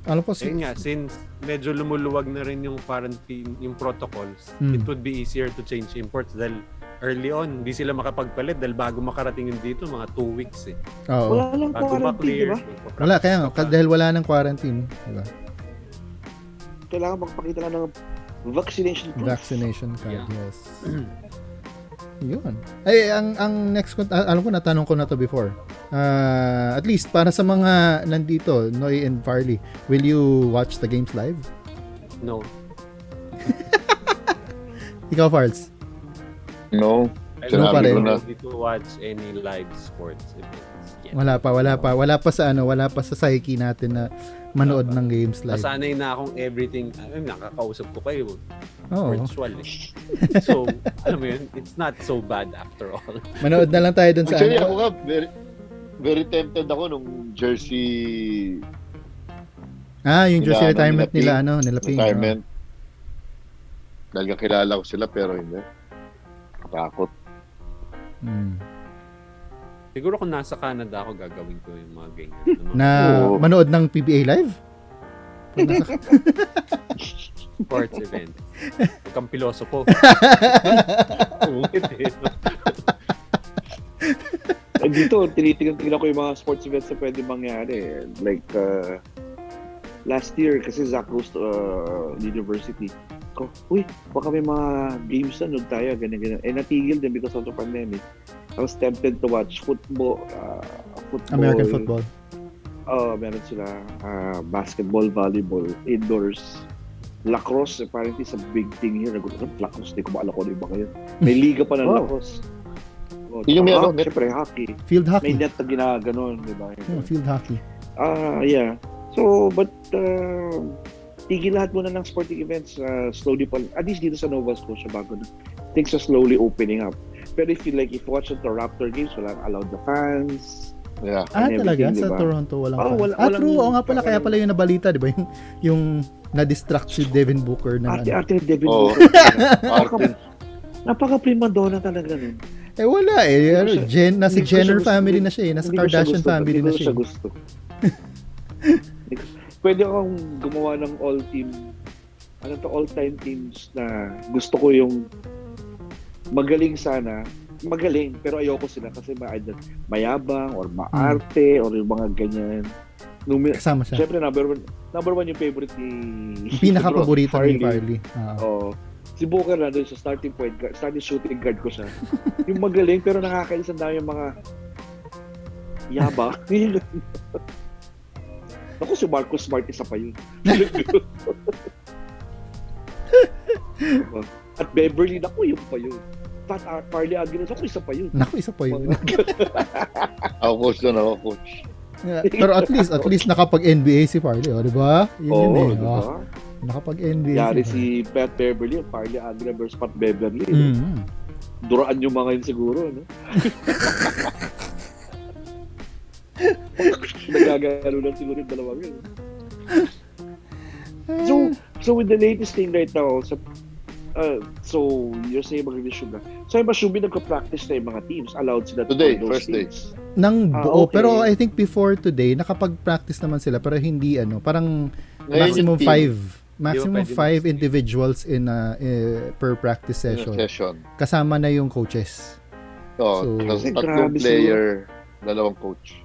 Ano po
Ayun nga, since medyo lumuluwag na rin yung quarantine, yung protocols,
Mm.
it would be easier to change imports dahil early on, hindi sila makapagpalit dahil bago makarating yun dito, mga 2 weeks eh.
Oo.
Wala lang
Bago
quarantine, di
ma-clear.
ba?
Wala, kaya nga, dahil wala nang quarantine, di ba?
Kailangan magpakita ka ng vaccination proof.
Vaccination card,
Yeah.
yes. Yun. Ay, ang next, alam ko, natanong ko na to before. At least, para sa mga nandito, Noy and Farley, will you watch the games live?
No.
Ikaw, Farls?
No.
I
No pa
don't
rin.
know to watch any live sports events yet.
Wala pa sa psyche natin na manood ng games live.
Nasanay na akong everything, nakakausap ko kayo.
Oo.
Virtual eh. So, alam mo yun, it's not so bad after all.
Manood na lang tayo dun sa
Actually, ako nga, very, very tempted ako nung jersey
yung jersey
nila,
retirement
nila
nila Ping.
retirement. Dahil kakilala ko sila pero hindi. Takot.
Mm.
Siguro kung nasa Canada ako, gagawin ko yung mga ganyan.
Na
Oo.
manood ng PBA live? Pag nasa-
Sports event. Huwag kang pilosopo.
Dito, tinitingnan ko yung mga sports events na pwede mangyari. Like, last year, kasi Zach goes to university. Ko, uy, baka may mga games na nung tayo, ganyan. Natigil din because of the pandemic. I was tempted to watch football.
American football.
Meron sila basketball, volleyball, indoors. Lacrosse, apparently is a big thing here. Lacrosse, di ko maalala ko ano yung mga yun. May liga pa ng lacrosse.
Yun yung may ano, net?
Siyempre, hockey.
Field
May
hockey.
net na ginaganon, di ba?
Field hockey.
Yeah. So, but tigil lahat muna ng sporting events slowly pa. At least dito sa Nova Scotia bago na. Things are slowly opening up. Pero if you watch the Raptor games, walang allowed the fans.
Yeah.
And
Talaga?
everything,
Sa
diba?
Toronto walang fans.
walang-
True. Oo nga pala. Kaya pala yung nabalita, di ba? Yung na-distract si Devin Booker na
Ate Devin
Oo.
Booker.
Arte.
Napaka-prima donna talaga nun.
wala eh. Nasa
Hindi ko
Jenner
siya gusto.
family na siya eh. Nasa
Hindi ko siya
Kardashian
gusto.
family
Hindi
na
ko
siya.
siya gusto. Pwede akong gumawa ng all-time teams na gusto ko yung magaling sana. Magaling, pero ayoko sila kasi mayabang or maarte or yung mga ganyan.
Kasama siya.
Siyempre, number one yung favorite ni
Yung pinaka-paborito ni Farley.
Si Booker na doon sa starting shooting guard ko siya. Yung magaling pero nakakainis ang dami yung mga yabang. Ako si Marcus Smart isa pa yun. At Beverly, naku, yun pa yun. Farley Aguilar, naku, isa pa yun.
Naku, isa pa yun.
Ako coach.
Pero at least nakapag-NBA si Farley, di ba? Yun eh.
Diba?
Nakapag-NBA
Yari
si
si Pat Beverly, Farley Aguilar versus Pat Beverly.
Mm.
Duraan yung mga yun siguro, no? Nagagalo lang siguro yung dalawang yun. So with the latest thing right now, so you're saying mag-resume na. So yung Masubi nagka-practice na yung mga teams, allowed sila
Today,
to
first day.
teams.
Nang buo,
okay.
pero I think before today, nakapag-practice naman sila, pero hindi parang
Ngayon
maximum
Hindi mo
5
pwede
individuals in per practice session. Kasama na yung coaches. So,
tatlong player, dalawang coach.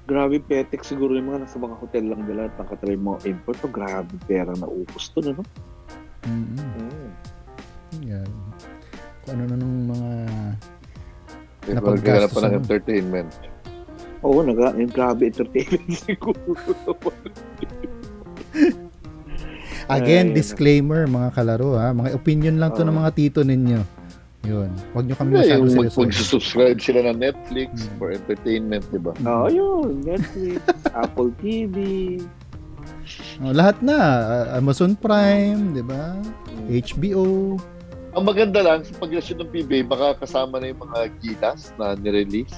Grabe petek siguro yung mga nasa mga hotel lang nila at nakatry mga import. So, grabe pera na upos to, no?
Yan. Kung ano na nung mga
Napagkala pa ng
ano.
entertainment.
Oo, yung grabe entertainment siguro.
Again,
Ay,
disclaimer mga kalaro ha. Mga opinion lang to ng mga tito ninyo. Yun. Huwag nyo kami masyado
Yung
seryoso.
mag-subscribe sila ng Netflix for entertainment, di ba?
Yun. Netflix, Apple TV.
Lahat na. Amazon Prime, di ba? HBO.
Ang maganda lang, sa pag-resume ng PBA, baka kasama na yung mga gilas na nirelease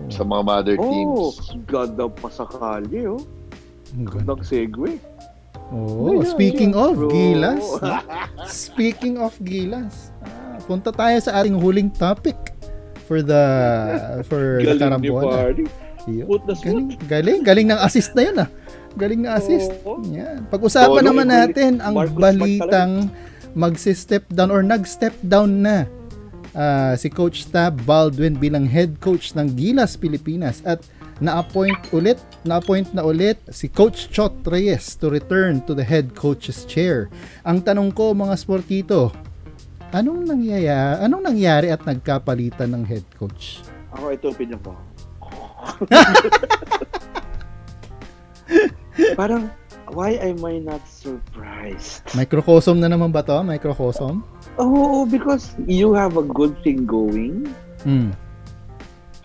sa mga mother teams.
Ganda pa sakali, oh.
Ang ganda.
Gandang segue.
Speaking of
bro.
Gilas. Speaking of Gilas. Punta tayo sa ating huling topic for the
Galing ni
karambola.
Barney.
Yun.
Put the
Galing,
switch.
galing ng assist na yun ah. Galing na assist.
Oo.
Yan. Pag-usapan
Solo,
naman natin ang
Marcus Smart
balitang magsi-step down or nag-step down na si Coach Tab Baldwin bilang head coach ng Gilas Pilipinas at na-appoint na ulit si Coach Chot Reyes to return to the head coach's chair. Ang tanong ko mga sportito, anong nangyari at nagkapalitan ng head coach?
Ako, ito opinion ko. Parang, why am I not surprised?
Microcosm na naman ba to? Microcosm?
Oh, because you have a good thing going.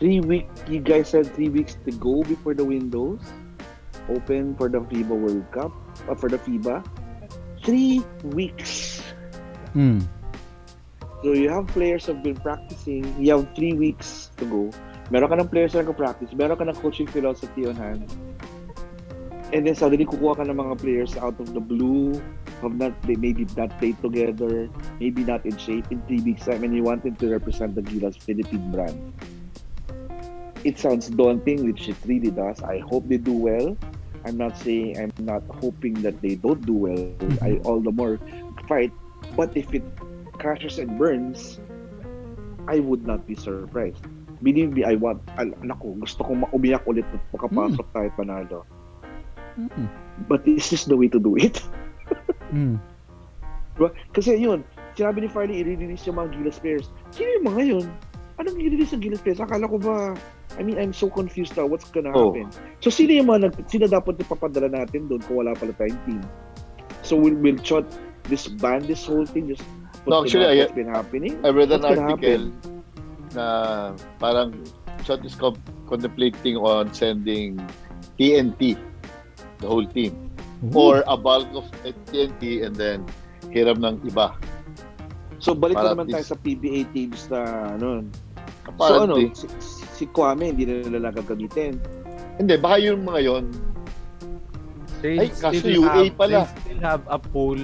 3 weeks, you guys had 3 weeks to go before the windows open for the FIBA World Cup, for the FIBA. 3 weeks. So you have players who have been practicing, you have 3 weeks to go. Meron ka ng players na nag-practice, meron ka ng coaching philosophy on hand. And then suddenly kukuha ka ng mga players out of the blue, maybe not played together, maybe not in shape in 3 weeks time, and you want them to represent the Gilas Philippine brand. It sounds daunting, which it really does. I hope they do well. I'm not hoping that they don't do well. I all the more fight. But if it crashes and burns, I would not be surprised. Believe me, gusto kong umiyak ulit at makapasok tayo panalo. But is this the way to do it? Diba? Kasi yun, sinabi ni Farley, i-release yung mga Gilas players. Sino yung mga yun? Anong i-release yung Gilas players? Akala ko ba, I'm so confused now. What's gonna happen? So, sino dapat ipapadala natin doon kung wala pala tayong team? So, will Chot disband this whole thing? Just
No, actually,
what's been happening?
I read an
What's gonna
article na parang Chot is contemplating on sending TNT, the whole team. Or a bulk of TNT and then hiram ng iba.
So, balik
Para
naman tayo
this-
sa PBA teams na ano. So,
Apparently,
si Kwame, hindi na nila gagamitin.
hindi, baka yung mga yon.
They
Ay, kaso
still
UA
have-
pala.
They still have a pool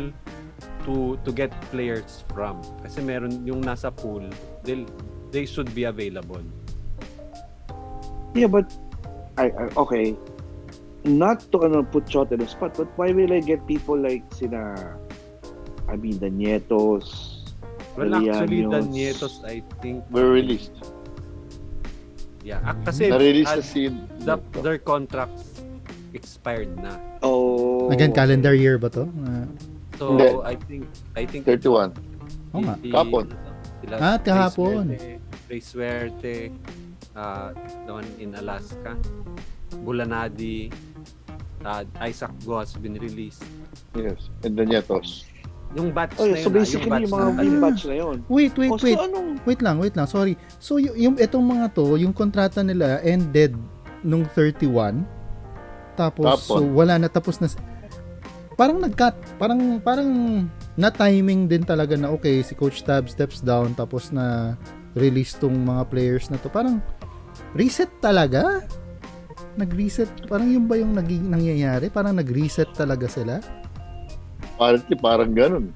to get players from. Kasi meron yung nasa pool, they should be available.
Yeah, but okay. Not to put Chot in the spot, but why will I get people like the Nietos,
Well, actually, the
Lianos?
Nietos, I think,
Were released.
yeah. Kasi
Na-release na scene.
their contracts expired na.
Oh.
Again, calendar year ba to?
So,
Hindi.
I think
31.
Oo nga.
Kahapon.
Kahapon.
Ray Suerte, the one in Alaska, Bulanadi, Isaac Go has been released.
Yes. And the Nietos.
Yung batch
Oh,
na
yeah,
yun.
so basically, yung mga win batch na yun.
Wait.
So, anong...
Wait lang, sorry. So, yung itong mga to, yung kontrata nila ended nung 31. Tapos, so, wala na, tapos na. Parang parang na-timing din talaga na okay, si Coach Tab steps down, tapos na release tong mga players na to. Parang, reset talaga? Nag-reset? Parang yun ba yung nangyayari? Parang nag-reset talaga sila?
Apparently, parang ganun.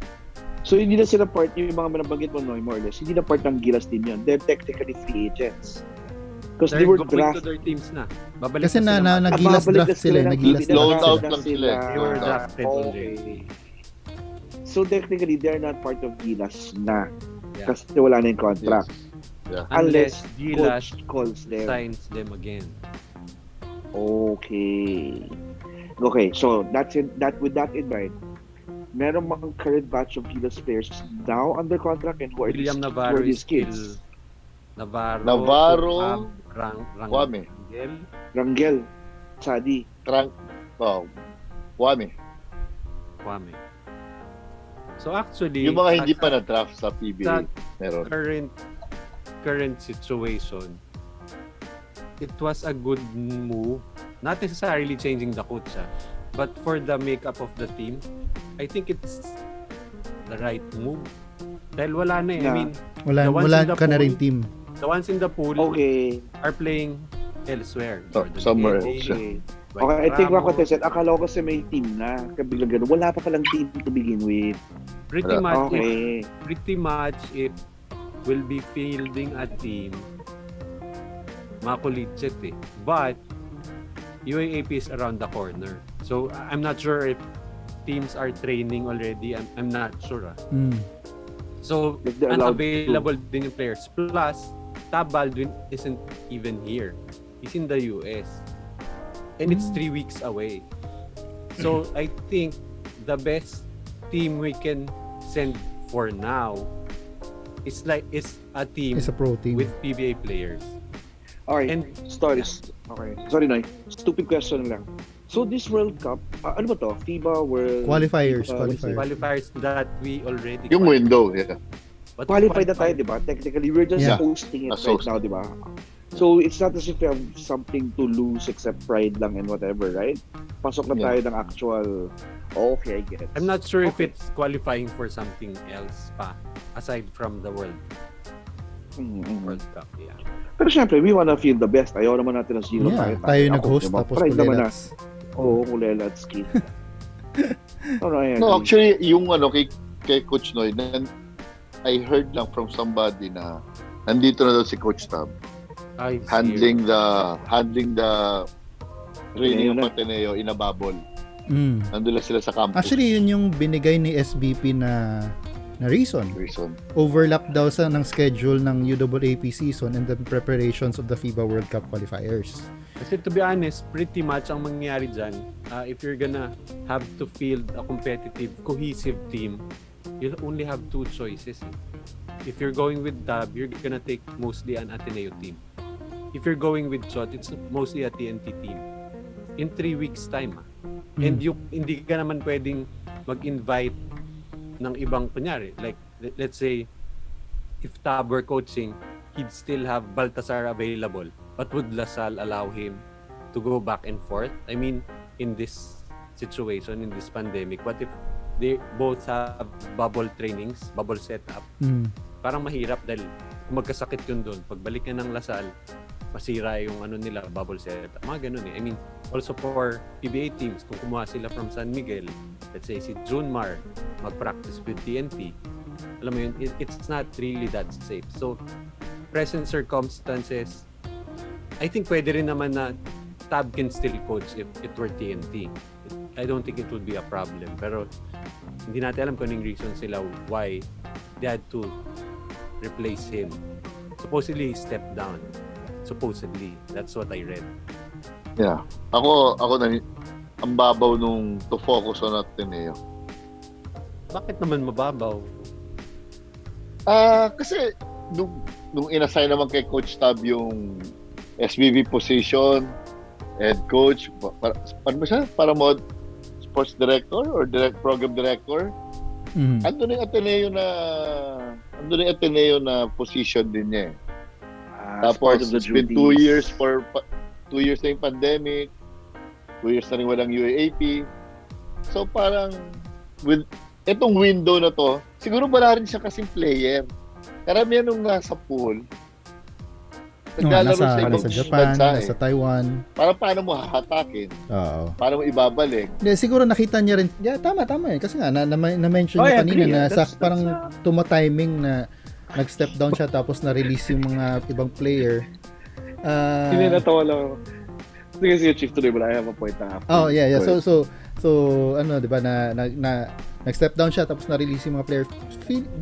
So, hindi na sila part, yung mga nabanggit mo, more or less, hindi na part ng Gilas team yun. They're technically free agents. Because they
They're
were
going to
drafted.
their teams na. Babalik
Kasi
na sila.
nagilas
babalik
draft
na
sila,
ng
nagilas
Gilas.
Loan
draft
out
sila.
lang sila.
They were drafted already.
Okay. So, technically, they're not part of Gilas na.
Yeah.
Kasi wala na yung contract.
Yeah.
Unless
Unless
Gilas
coach calls them.
signs them again.
Okay. Okay, so with that in mind, meron mga current batch of Gilas players now under contract and who are
William
these,
Navarro
who are these
is still
kids?
Navarro, Kwame.
Rangel, Sadi.
Kwame.
So actually,
Yung mga hindi
as
pa
a
na-draft sa PBA. Meron.
current situation, it was a good move. Not necessarily changing the coach, but for the makeup of the team, I think it's the right move. Dahil wala na eh. I mean, the ones
Wala
in the
ka na
pool,
rin team.
the ones in the pool
Okay.
are playing elsewhere.
Somewhere
Guedes,
else.
Okay.
Dwight
Okay, I think
Ramos.
what I said, akala ko kasi may team na. Kabigla ganun. Wala pa palang team to begin with.
Pretty much,
Okay.
if will be fielding a team, makulit eh. But UAAP is around the corner. So I'm not sure if teams are training already. I'm not sure. So
If they're allowed
unavailable din yung players. Plus, Tab Baldwin isn't even here. He's in the US. And it's 3 weeks away. So I think the best team we can send for now is a team
It's a pro team.
with PBA players.
Okay.
And
Stories. Okay. Sorry, Noy. Stupid question lang. So this World Cup, ano ba to? FIBA World...
Qualifiers.
qualifiers that we already
Yung window, yeah.
But
Qualified na tayo, di ba? Technically, we're just
Yeah.
hosting it
As
right
host.
now, di ba? So it's not as if we have something to lose except pride lang and whatever, right? Pasok na
Yeah.
tayo ng actual... Okay, I get it.
I'm not sure if
Okay.
it's qualifying for something else pa aside from the World Cup. Yeah.
Pero syempre, we wanna feel the best. Ayaw naman natin ng zero
Yeah,
tayo.
tayo yung nag-host
diba?
tapos
Pride naman na.
kulelats.
Oo, Kulelatski.
No, actually, yung kay Coach Noy, I heard lang from somebody na nandito na daw si Coach Tab
I see.
handling the training
Ateneo
of Ateneo in a bubble. Nandun lang sila sa campus.
Actually, yun yung binigay ni SBP na reason. Overlap daw sa ng schedule ng UAAP season and the preparations of the FIBA World Cup qualifiers.
Kasi to be honest, pretty much ang mangyayari dyan, if you're gonna have to field a competitive, cohesive team, you'll only have two choices. If you're going with Tab, you're gonna take mostly an Ateneo team. If you're going with Chot, it's mostly a TNT team. In 3 weeks time. And hindi ka naman pwedeng mag-invite ng ibang, kunyari, like let's say if Tab were coaching, he'd still have Baltasar available, but would Lasal allow him to go back and forth? I mean, in this situation, in this pandemic, what if they both have bubble trainings, bubble setup? Parang mahirap dahil kung magkasakit yun doon, pagbalik ka ng Lasal, masira yung nila, bubble setup, mga ganun eh. I mean, also for PBA teams, kung kumuha sila from San Miguel, let's say si Junmar, mag-practice with TNT, alam mo yun, it's not really that safe. So, present circumstances, I think pwede rin naman na Tab can still coach if it were TNT. I don't think it would be a problem. Pero, hindi natin alam kung anong reason sila why they had to replace him. Supposedly, he stepped down. Supposedly. That's what I read.
Yeah. Ako ang babaw nung to focus on Ateneo.
Bakit naman mababaw?
Kasi nung inassign naman kay Coach Tab yung SBB position, head coach, paano ba siya? Para sports director or program director? Andun yung Ateneo na position din niya eh. Tapos it's been 2 years na yung pandemic, 2 years na rin walang UAAP. So parang with itong window na to, siguro wala rin siya kasing player. Karamihan nung nasa pool, naglalaro sa ibang
Japan,
bansa
nasa Taiwan.
Para paano mo hahatakin?
Oo.
Paano mo ibabalik?
Hindi, siguro nakita niya rin. Yeah, tama eh. Kasi nga, na-mention niya kanina na parang tuma-timing na nag-step down siya tapos na-release yung mga ibang player.
Hindi natawa lang ako. Sige, Chief, tuloy mo. I have a point na.
Oh, yeah. So, di ba, nag-step down siya tapos na-release yung mga player.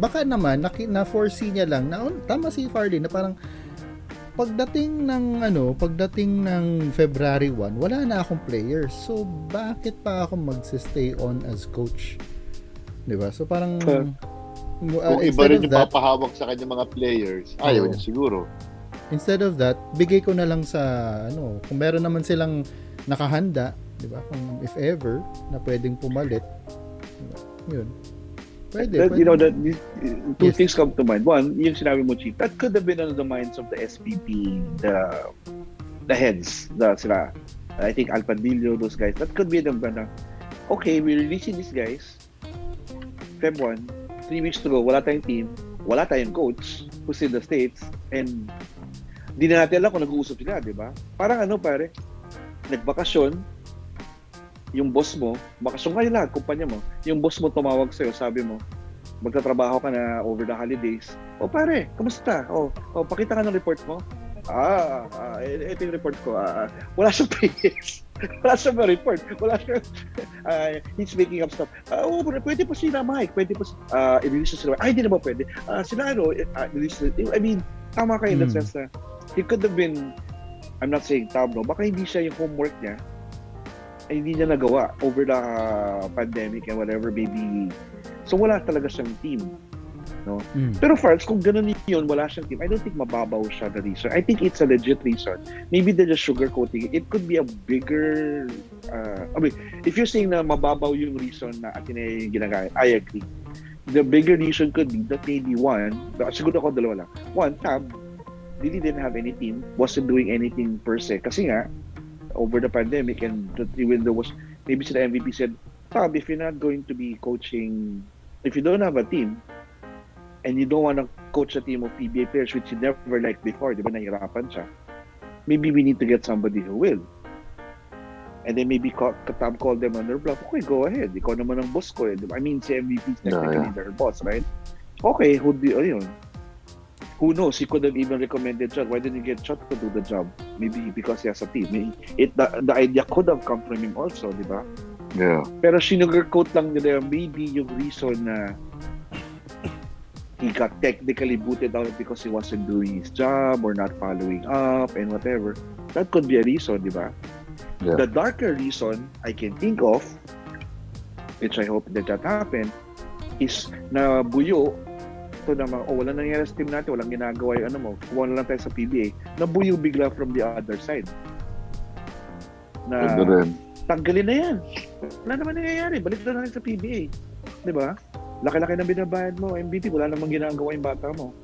Baka naman, na-foresee niya lang na, tama si Farley, na parang pagdating ng February 1, wala na akong players. So, bakit pa ako mag-stay on as coach? Di ba? So, parang
kung iba rin yung papahawak sa kanya mga players, ayaw niya siguro.
Instead of that, bigay ko na lang sa kung meron naman silang nakahanda, 'di ba? Kung if ever na pwedeng pumalit. Diba? 'Yun. Pwede.
You know, two things come to mind. One, yung sinabi mo, Chief, that could have been on the minds of the SPP, the heads, sila. I think Alpadillo, those guys. That could be them na, okay, we're releasing these guys. Feb 1, 3 weeks to go, wala tayong team, wala tayong coach who's in the States, and di na natin alam kung nag-uusap sila, di ba? Parang pare, nagbakasyon, yung boss mo, bakasyon kayo lahat, kumpanya mo, yung boss mo tumawag sa'yo, sabi mo, magtatrabaho ka na over the holidays. O pare, kamusta? O pakita ka ng report mo. Ito yung report ko. Wala siyang PS. Wala siyang report. Wala siyang, he's making up stuff. Pwede pa sila, Mike. Pwede pa, i-release sila. Hindi na ba pwede? Sila, release. I mean, tama kayo in the sense na, he could have been, I'm not saying tama, baka hindi siya yung homework niya, ay hindi niya nagawa over the pandemic and whatever, maybe. So, wala talaga siyang team. No? Pero first, kung ganun yun, wala siyang team, I don't think mababaw siya the reason. I think it's a legit reason. Maybe they're just sugarcoating it. It could be a bigger, if you're saying na mababaw yung reason na atin ay ginagaya, I agree. The bigger reason could be that maybe one, siguro ako dalawa lang. One, Tab really didn't have any team, wasn't doing anything per se. Kasi nga, over the pandemic and even there was, maybe the MVP said, Tab, if you're not going to be coaching, if you don't have a team, and you don't want to coach a team of PBA players which you never liked before, di ba, nahirapan siya, maybe we need to get somebody who will. And then maybe Tab called them on their bluff. Okay, go ahead. Ikaw naman ang boss ko. Eh. I mean, si MVP is technically their boss, right? Okay, who knows? He could have even recommended Chot. Why didn't you get Chot to do the job? Maybe because he has a team. The idea could have come from him also, di ba?
Yeah.
Pero sinuggercoat lang nila maybe yung reason na he got technically booted out because he wasn't doing his job or not following up and whatever. That could be a reason, di ba?
Yeah.
The darker reason I can think of, which I hope that happen, is na buyo to naman, wala nangyari sa team natin, walang ginagawa yung ano mo, kuha na lang tayo sa PBA, nabuyo bigla from the other side. Na, tanggalin na yan. Wala naman nangyayari, balik na lang sa PBA. Di ba? Laki-laki na binabayad mo, MVP, wala namang ginagawa yung bata mo.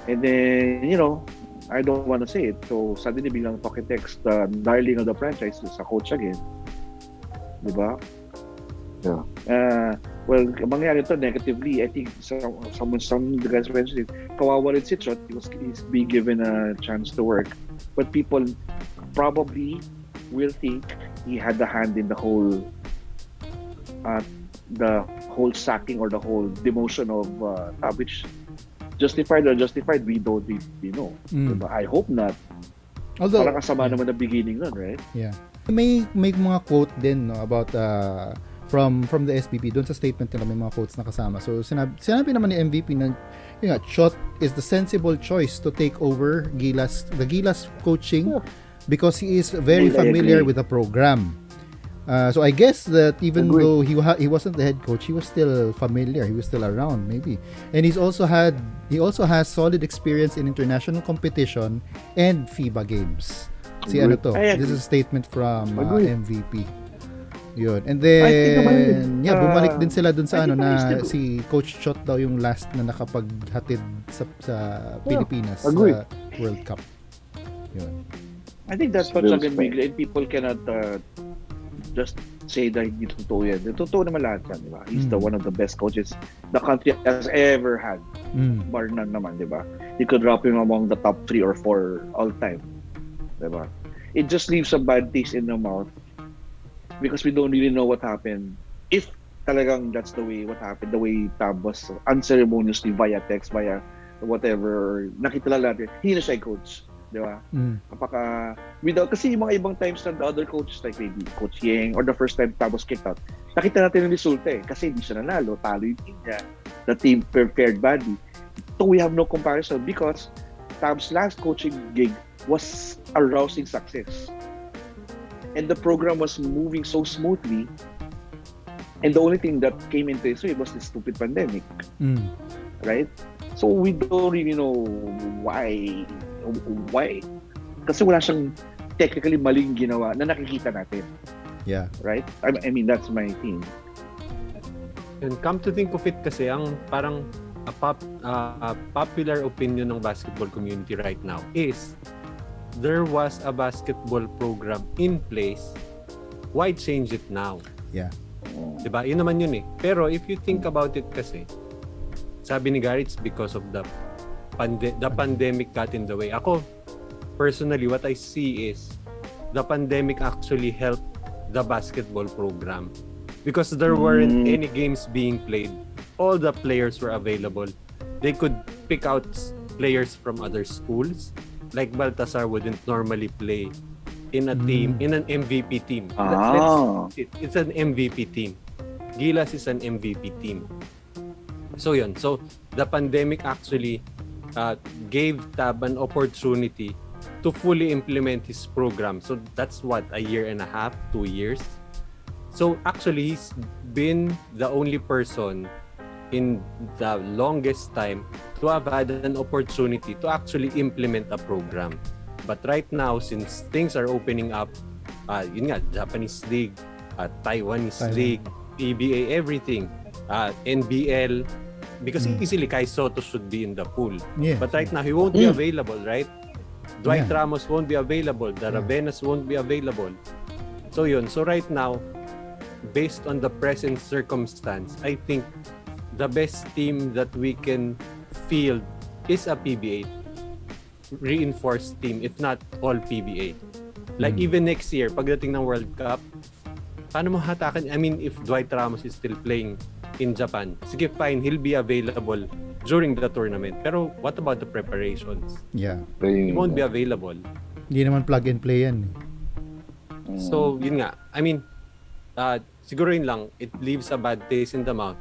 And then, I don't want to say it. So, suddenly biglang talking text, the darling of the franchise is a coach again. Di ba?
Yeah.
Well, mangyari ito negatively. I think some of the guys mentioned it. Kawawa rin si Chot. He's being given a chance to work. But people probably will think he had a hand in the whole sacking or the whole demotion of Tab, which justified or unjustified, we don't really know. Diba? I hope not.
Although,
parang kasama naman the beginning nun, right?
Yeah. May mga quote din about from the SPP. Doon sa statement nila may mga quotes na kasama. So sinabi naman ni MVP na Chot is the sensible choice to take over the Gilas coaching because he is very familiar with the program. So I guess that even though he wasn't the head coach, he was still familiar. He was still around, maybe. And he also has solid experience in international competition and FIBA games. This is a statement from MVP. Yun. And then bumalik din sila dun sa si Coach Chot daw yung last na nakapaghatid sa Pilipinas sa World Cup. Yun.
I think that's what's big, and people cannot just say that hindi totoo yan. Totoo naman lahat yan, di ba? He's one of the best coaches the country has ever had. Bar none naman, di ba? You could drop him among the top 3 or 4 all time. Di ba? It just leaves a bad taste in the mouth because we don't really know what happened. If talagang that's the way what happened, the way Tab was unceremoniously via text, via whatever, nakita lang natin, hindi na siya coach. Di ba? Without, kasi yung mga ibang times na the other coaches like maybe Coach Yeng or the first time Tab was kicked out, nakita natin yung resulta kasi hindi siya nanalo, talo yung team niya, the team prepared badly. So we have no comparison because Tab's last coaching gig was a rousing success and the program was moving so smoothly, and the only thing that came into his way was the stupid pandemic. Right? So we don't really know why. Kasi wala siyang technically maling ginawa na nakikita natin.
Yeah.
Right? I mean, that's my thing.
And come to think of it kasi, ang parang popular opinion ng basketball community right now is there was a basketball program in place. Why change it now?
Yeah.
Diba? Yun naman yun eh. Pero if you think about it kasi, sabi ni Gary, it's because of the pandemic got in the way. Ako, personally, what I see is the pandemic actually helped the basketball program because there weren't any games being played. All the players were available. They could pick out players from other schools. Like Baltasar wouldn't normally play in a team, in an MVP team. It's an MVP team. Gilas is an MVP team. So yun. So the pandemic actually gave Tab an opportunity to fully implement his program. So that's what, a year and a half, 2 years. So actually, he's been the only person in the longest time to have had an opportunity to actually implement a program. But right now, since things are opening up, yun nga, Japanese League, Taiwanese League, PBA, everything, NBL, because easily Kai Soto should be in the pool.
Yeah.
But right now, he won't be available, right? Dwight Ramos won't be available. The Ravenas won't be available. So yun. So right now, based on the present circumstance, I think the best team that we can field is a PBA reinforced team, if not all PBA. Like even next year, pagdating ng World Cup, paano mo hatakan? I mean, if Dwight Ramos is still playing in Japan, sige fine, he'll be available during the tournament. Pero what about the preparations?
Yeah.
He won't be available.
Hindi naman plug and play yan.
So, yun nga. I mean, siguro yun lang, it leaves a bad taste in the mouth.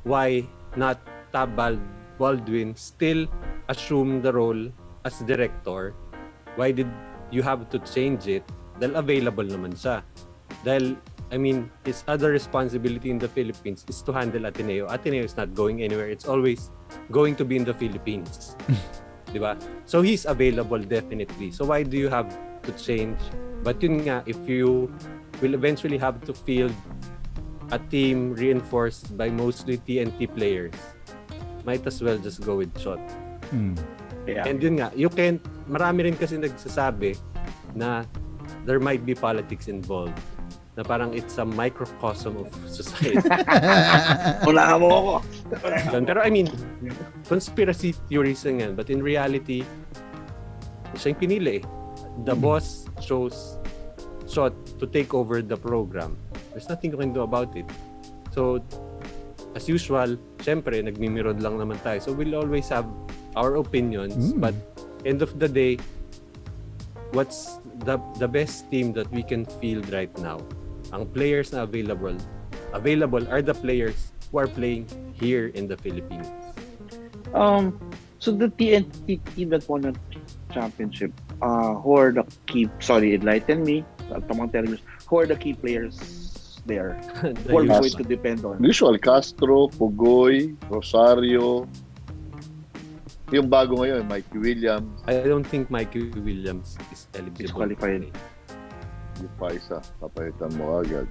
Why not Tab Baldwin still assume the role as director? Why did you have to change it? Dahil available naman siya. Dahil, I mean, his other responsibility in the Philippines is to handle Ateneo. Ateneo is not going anywhere. It's always going to be in the Philippines. Diba? So he's available definitely. So why do you have to change? But yun nga, if you will eventually have to field a team reinforced by mostly TNT players, might as well just go with Chot.
Yeah.
And yun nga, you can't, marami rin kasi nagsasabi na there might be politics involved. Na parang it's a microcosm of society.
Unahan mo ako.
Pero I mean, conspiracy theories lang yan. But in reality, siya yung pinili eh. The boss chose Chot to take over the program. There's nothing you can do about it. So, as usual, syempre, nagmimirod lang naman tayo. So, we'll always have our opinions. But, end of the day, what's the best team that we can field right now? Ang players na available are the players who are playing here in the Philippines.
So the TNT team that won the championship, who are the key? Sorry, enlighten me. Who are the key players there? Who are we going to depend on?
Usual, Castro, Pugoy, Rosario. Yung bago ngayon, Mikey Williams.
I don't think Mikey Williams is eligible.
Disqualified.
Yung pa isa, papalitan mo agad.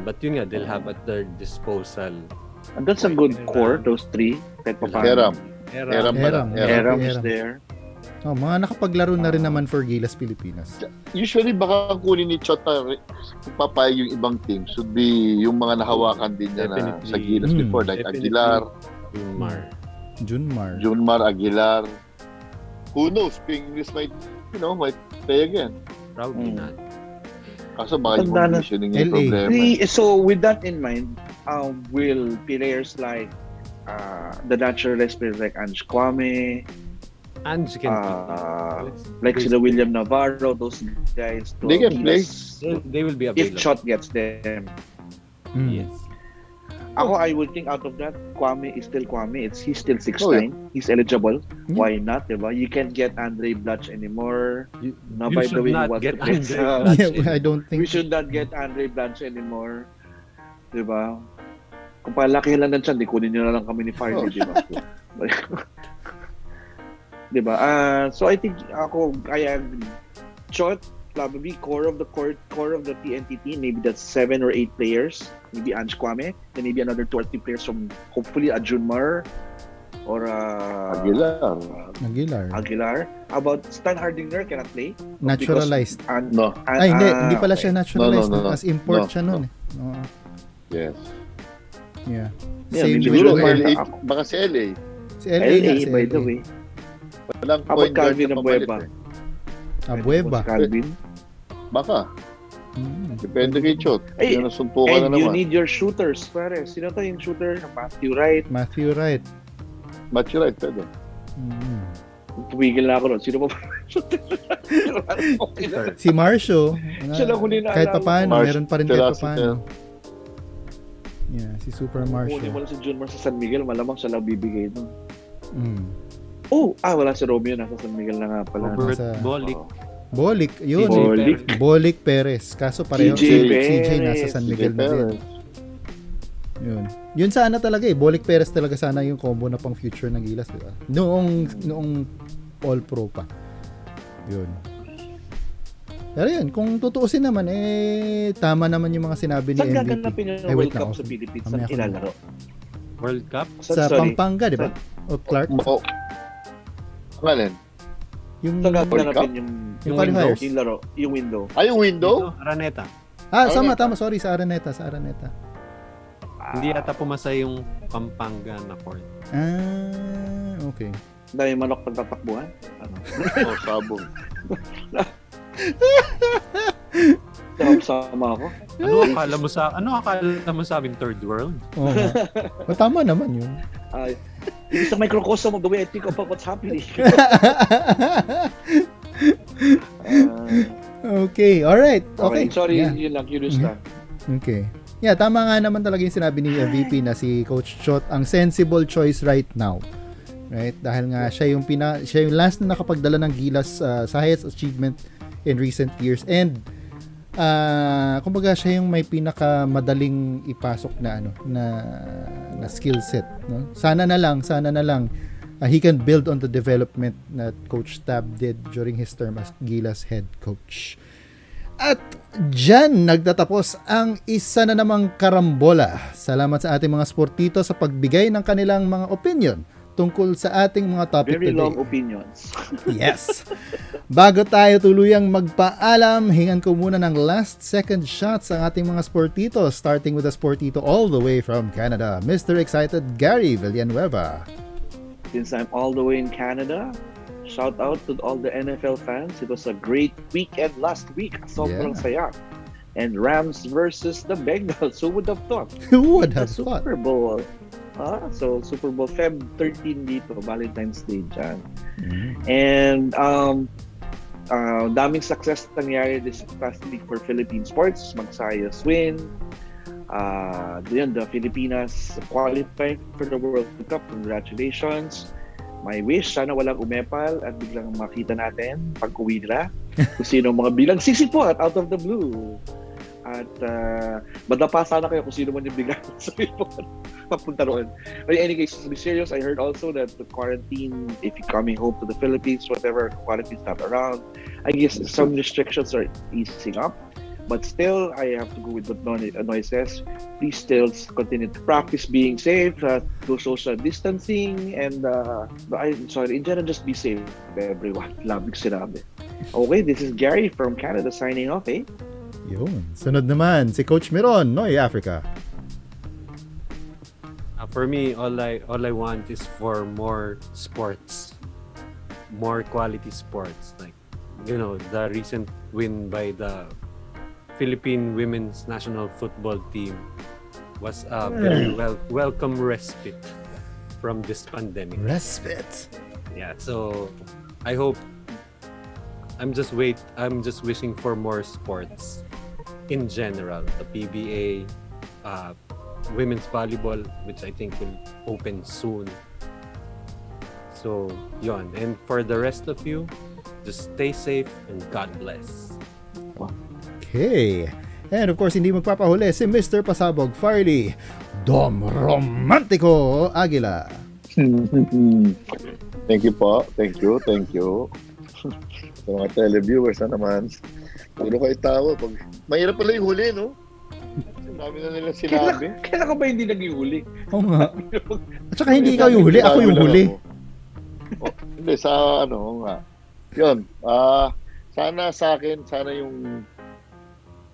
But yun nga, they'll have at their disposal.
And that's a good core, those three.
Eram
is there.
Oh, mga nakapaglaro na rin naman for Gilas Pilipinas.
Usually, baka kunin ni Chot papayag yung ibang team should be yung mga nahawakan din niya na sa Gilas before, like Aguilar, Junmar, Aguilar. Who knows? English might play again.
Probably not.
Kaso baka yung conditioning yung problema.
So with that in mind, will players like the naturalized players like Ange Kwame,
Ange can
like sila William Navarro, those guys,
they can play.
They will be available.
If Chot gets them.
Yes.
Ako, I would think out of that, Kwame is still Kwame. He's still 6'9". He's eligible. Why not, diba? You can't get Andre Blatch anymore.
By the way,
I don't think
we should not get Andre Blatch anymore. Diba? Kung palaki lang ng tiyan, di kunin nyo na lang kami ni Farley, diba? Diba? So I think kaya Chot, probably core of the TNT team, maybe that's 7 or 8 players. Maybe Ange Kwame, then maybe another 2 or 3 players from hopefully a Junmar or Aguilar. About Stan Hardinger cannot play.
Naturalized. Hindi pala siya naturalized.
No.
As import siya nun.
Yes.
Yeah.
Same
Siguro
with
LA, baka si LA.
Si LA
by the way.
Walang
About
point guard
Calvin
na pamalit
Abueva.
Abueva.
Calvin.
Baka. Depende kay Chot.
Ay,
Yan ang sumpukan na
and you
naman.
need your shooters, pare. Sino to yung shooter? Matthew Wright.
Match right, pwede.
Tumigil na ako nun. Sino pa ba? Okay na.
Si Marcio,
Siya lang huli na
kahit
alam.
papaano,
Marcio,
meron pa rin
sila
kahit
si
papaano. Yeah, si Super
Kunin
Marcio.
mo lang si Junmar sa San Miguel, malamang siya lang bibigay nun.
Mm.
Wala si Romeo, nasa San Miguel na nga pala.
Robert
Nasa-
Bolick.
Bolik, yun.
Bolik.
Bolik Perez. Kaso pareho
CJ
CJ
Perez.
nasa San Miguel na din.
Perez.
Yun. Yun sana talaga eh. Bolik Perez talaga sana yung combo na pang future ng Gilas, di ba? Noong All Pro pa. Yun. Pero yun, kung tutuusin naman, tama naman yung mga sinabi ni
Saan
MVP.
gaganapin yung
Ay, wait
World
lang,
Cup sa
okay.
Philippines?
Mamaya
Saan
ko
ilalaro?
World Cup?
Sa Pampanga, di ba? O Clark?
Ang alin?
Yung
Saan
World Cup?
gaganapin
Yung
yung
qualifiers?
yung laro, yung window?
Ay, yung window?
Araneta.
sama, tama. Sorry, sa Araneta.
Hindi yata pumasa yung Pampanga na court.
Okay.
Dahil manok pagtatakbuhan? Ano?
Oh, sabong.
Sama ako.
Ano akala mo sa amin third world?
Oo nga. Tama naman yun.
It's a microcosm of the way I think about what's happening.
Okay, alright. Okay.
Sorry,
Yeah.
yun lang, curious lang.
Okay. Yeah, tama nga naman talaga yung sinabi ni MVP na si Coach Chot ang sensible choice right now. Right? Dahil nga siya yung last na nakapagdala ng Gilas sa highest achievement in recent years, and kumbaga siya yung may pinakamadaling ipasok na na skill set, no? Sana na lang he can build on the development that Coach Tab did during his term as Gilas head coach. At dyan nagtatapos ang isa na namang karambola. Salamat sa ating mga sportito sa pagbigay ng kanilang mga opinion tungkol sa ating mga topic
Very
today.
long opinions.
Yes. Bago tayo tuluyang magpaalam, hingan ko muna ng last second shots ang ating mga sportito, starting with a sportito all the way from Canada, Mr. Excited Gary Villanueva.
Since I'm all the way in Canada, shout out to all the NFL fans. It was a great weekend last week. Sobrang saya. And Rams versus the Bengals. Who would have thought?
Who would have
The
thought?
Super Bowl. So Super Bowl Feb 13 dito, Valentine's Day dyan. And daming success nangyari this past week for Philippine sports. Magsayas win. The Filipinas qualified for the World Cup. Congratulations. My wish, sana walang umepal at biglang makita natin pag uwi nila kung sino mga bilang sisipot out of the blue. At madapa sana kayo kung sino man yung biglang sisipot papunta roon. But in any case, to be serious, I heard also that the quarantine, if you're coming home to the Philippines, whatever, quarantine's not around. I guess some restrictions are easing up. But still, I have to go with what Noy says. Please still continue to practice being safe, do social distancing, and in general, just be safe, everyone. Labig sinabi. Okay, this is Gary from Canada signing off, eh?
Yun. Sunod naman, si Coach Miron, Noy Africa.
For me, all I want is for more sports, more quality sports. Like, the recent win by the Philippine women's national football team was a very welcome respite from this pandemic.
Respite.
Yeah, so I hope I'm just wishing for more sports in general. The PBA, women's volleyball, which I think will open soon. So, yon. And for the rest of you, just stay safe and God bless.
Okay. And of course, hindi magpapahuli si Mr. Pasabog Farley, Dom Romantico Aguila.
Thank you po. Thank you. Sa mga televiewers na naman. Puro kayo tawa. Mahirap pala yung huli, no? Ang dami na nila sinabi.
Kailan ka ba hindi naging huli?
Oo nga. At saka hindi ikaw yung huli, ako yung huli.
Hindi, sa nga. Yun. Sana sa akin, yung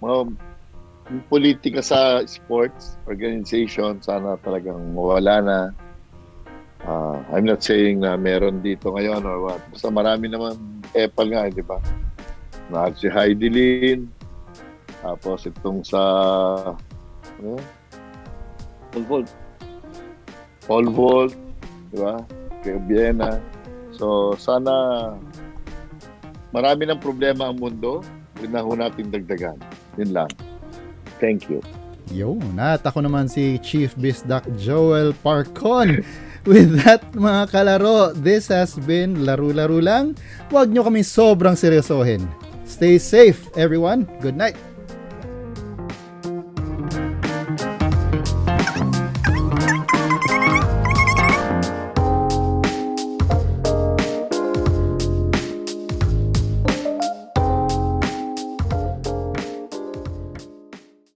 mga politika sa sports organization, sana talagang mawala na. I'm not saying na meron dito ngayon or what. Basta marami naman epal nga, di ba? Si Heidi Lin, tapos itong sa
Paul
Paul Volt, di ba? kay Obiena. So, sana marami ng problema ang mundo. Huwag na ho natin dagdagan. Yun lang. Thank you.
Yun, at ako naman si Chief Bisdak Joel Parcon. With that, mga kalaro, this has been Laro-Laro lang. Huwag nyo kami sobrang seryosohin. Stay safe, everyone. Good night.